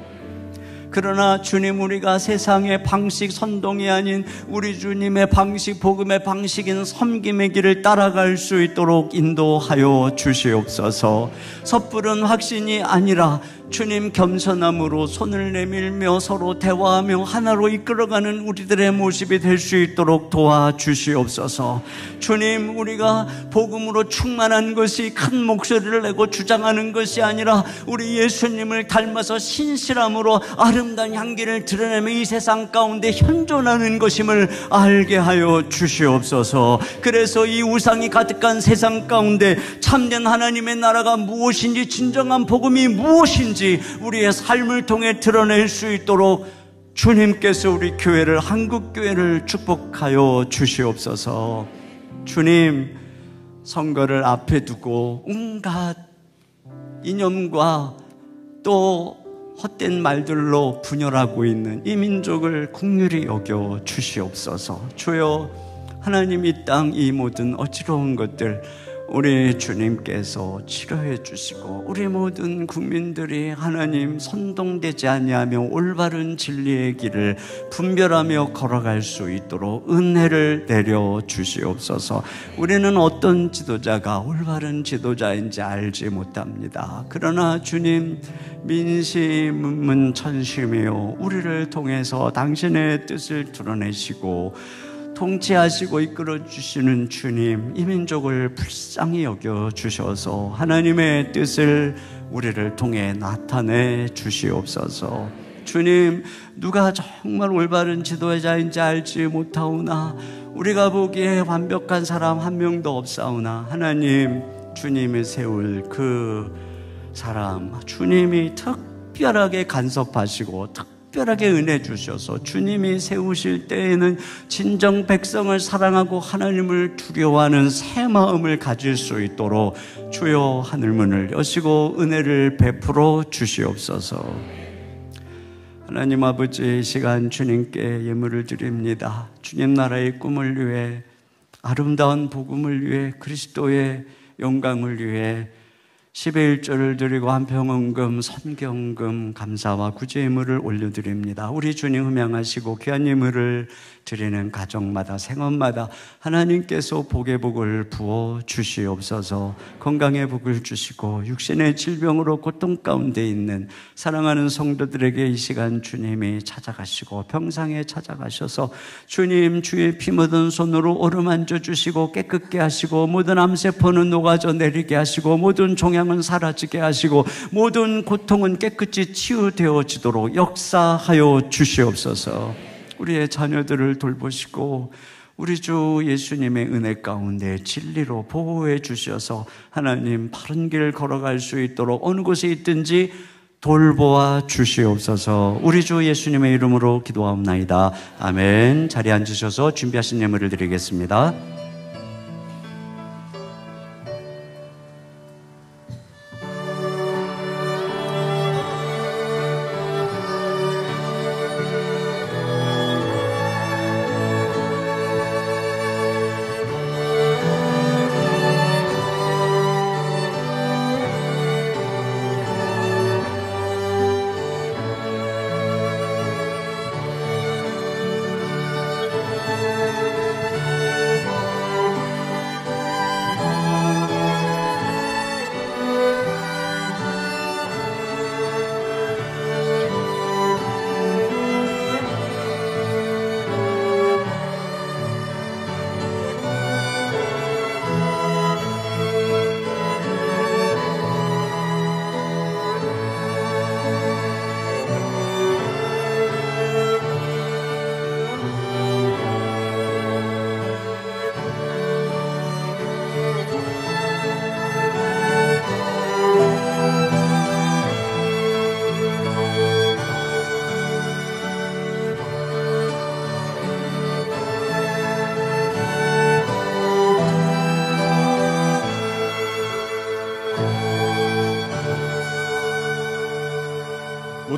[SPEAKER 7] 그러나 주님, 우리가 세상의 방식 선동이 아닌 우리 주님의 방식, 복음의 방식인 섬김의 길을 따라갈 수 있도록 인도하여 주시옵소서. 섣부른 확신이 아니라 주님, 겸손함으로 손을 내밀며 서로 대화하며 하나로 이끌어가는 우리들의 모습이 될 수 있도록 도와주시옵소서. 주님, 우리가 복음으로 충만한 것이 큰 목소리를 내고 주장하는 것이 아니라 우리 예수님을 닮아서 신실함으로 아름다운 향기를 드러내며 이 세상 가운데 현존하는 것임을 알게 하여 주시옵소서. 그래서 이 우상이 가득한 세상 가운데 참된 하나님의 나라가 무엇인지, 진정한 복음이 무엇인지 우리의 삶을 통해 드러낼 수 있도록 주님께서 우리 교회를, 한국교회를 축복하여 주시옵소서. 주님, 선거를 앞에 두고 온갖 이념과 또 헛된 말들로 분열하고 있는 이 민족을 긍휼히 여겨 주시옵소서. 주여, 하나님, 이 땅 이 모든 어지러운 것들 우리 주님께서 치료해 주시고 우리 모든 국민들이 하나님 선동되지 아니하며 올바른 진리의 길을 분별하며 걸어갈 수 있도록 은혜를 내려 주시옵소서. 우리는 어떤 지도자가 올바른 지도자인지 알지 못합니다. 그러나 주님, 민심은 천심이요, 우리를 통해서 당신의 뜻을 드러내시고 통치하시고 이끌어주시는 주님, 이 민족을 불쌍히 여겨주셔서 하나님의 뜻을 우리를 통해 나타내 주시옵소서. 주님, 누가 정말 올바른 지도자인지 알지 못하오나 우리가 보기에 완벽한 사람 한 명도 없사오나 하나님, 주님이 세울 그 사람, 주님이 특별하게 간섭하시고 특별하게 은혜 주셔서 주님이 세우실 때에는 진정 백성을 사랑하고 하나님을 두려워하는 새 마음을 가질 수 있도록 주여 하늘문을 여시고 은혜를 베풀어 주시옵소서. 하나님 아버지, 이 시간 주님께 예물을 드립니다. 주님 나라의 꿈을 위해, 아름다운 복음을 위해, 그리스도의 영광을 위해 10의 1조를 드리고 한 평원금, 선경금, 감사와 구제 예물을 올려드립니다. 우리 주님 흠양하시고 귀한 예물을 드리는 가정마다, 생업마다 하나님께서 복의 복을 부어 주시옵소서. 건강의 복을 주시고 육신의 질병으로 고통 가운데 있는 사랑하는 성도들에게 이 시간 주님이 찾아가시고 평상에 찾아가셔서 주님, 주의 피 묻은 손으로 어루만져 주시고 깨끗게 하시고 모든 암세포는 녹아져 내리게 하시고 모든 종양은 사라지게 하시고 모든 고통은 깨끗이 치유되어지도록 역사하여 주시옵소서. 우리의 자녀들을 돌보시고 우리 주 예수님의 은혜 가운데 진리로 보호해 주셔서 하나님 바른 길 걸어갈 수 있도록 어느 곳에 있든지 돌보아 주시옵소서. 우리 주 예수님의 이름으로 기도하옵나이다. 아멘. 자리에 앉으셔서 준비하신 예물을 드리겠습니다.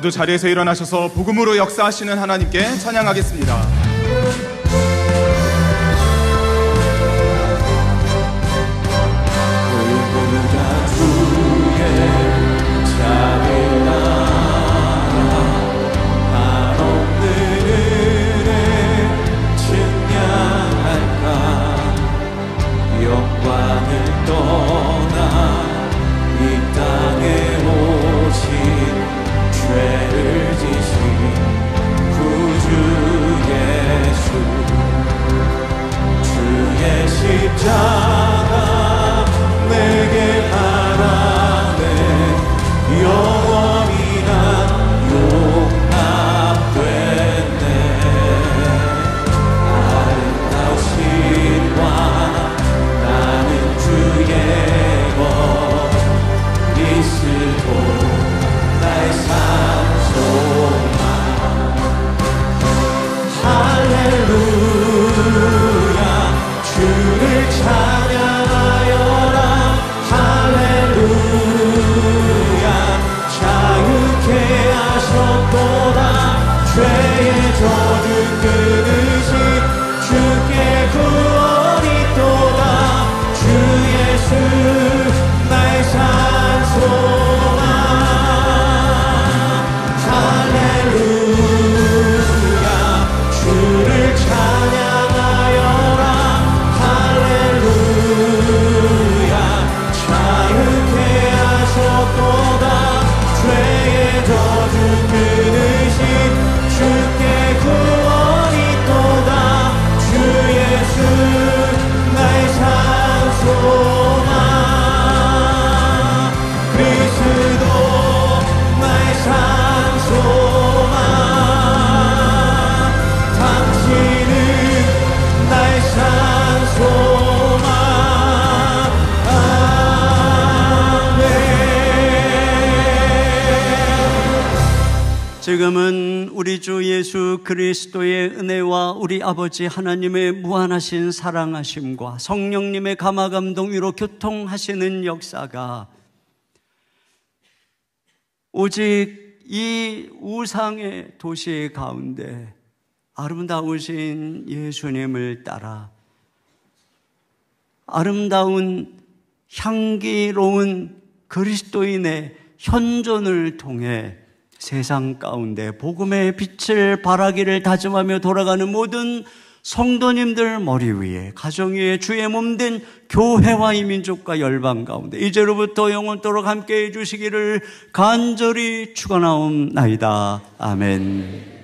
[SPEAKER 9] 모두 자리에서 일어나셔서 복음으로 역사하시는 하나님께 찬양하겠습니다.
[SPEAKER 10] 십자가 내게 바라네 영원히 난 용납됐네 아름다우신 왕 나는 주의 것 그리스도 나의 삶 소망 할렐루야 주를 찬양하여라 할렐루야 자유케 하셨도다 죄의 저주 끊으신 주께 구원이 있도다 주 예수 나의 산 소망 할렐루야 주를 찬양하여라 할렐루야 자유케 하셨도다 죄의 저주 끊으신 주께 구원이 있도다 주 예수 나의 산 소망 그리스도 나의 산 소망 당신은 나의 산 소망 아멘.
[SPEAKER 7] 지금은 우리 주 예수 그리스도의 은혜와 우리 아버지 하나님의 무한하신 사랑하심과 성령님의 감화감동 위로 교통하시는 역사가 오직 이 우상의 도시 가운데 아름다우신 예수님을 따라 아름다운 향기로운 그리스도인의 현존을 통해 세상 가운데 복음의 빛을 발하기를 다짐하며 돌아가는 모든 성도님들 머리 위에 가정 위에 주의 몸된 교회와 이 민족과 열방 가운데 이제로부터 영원토록 함께해 주시기를 간절히 축원하옵나이다. 아멘.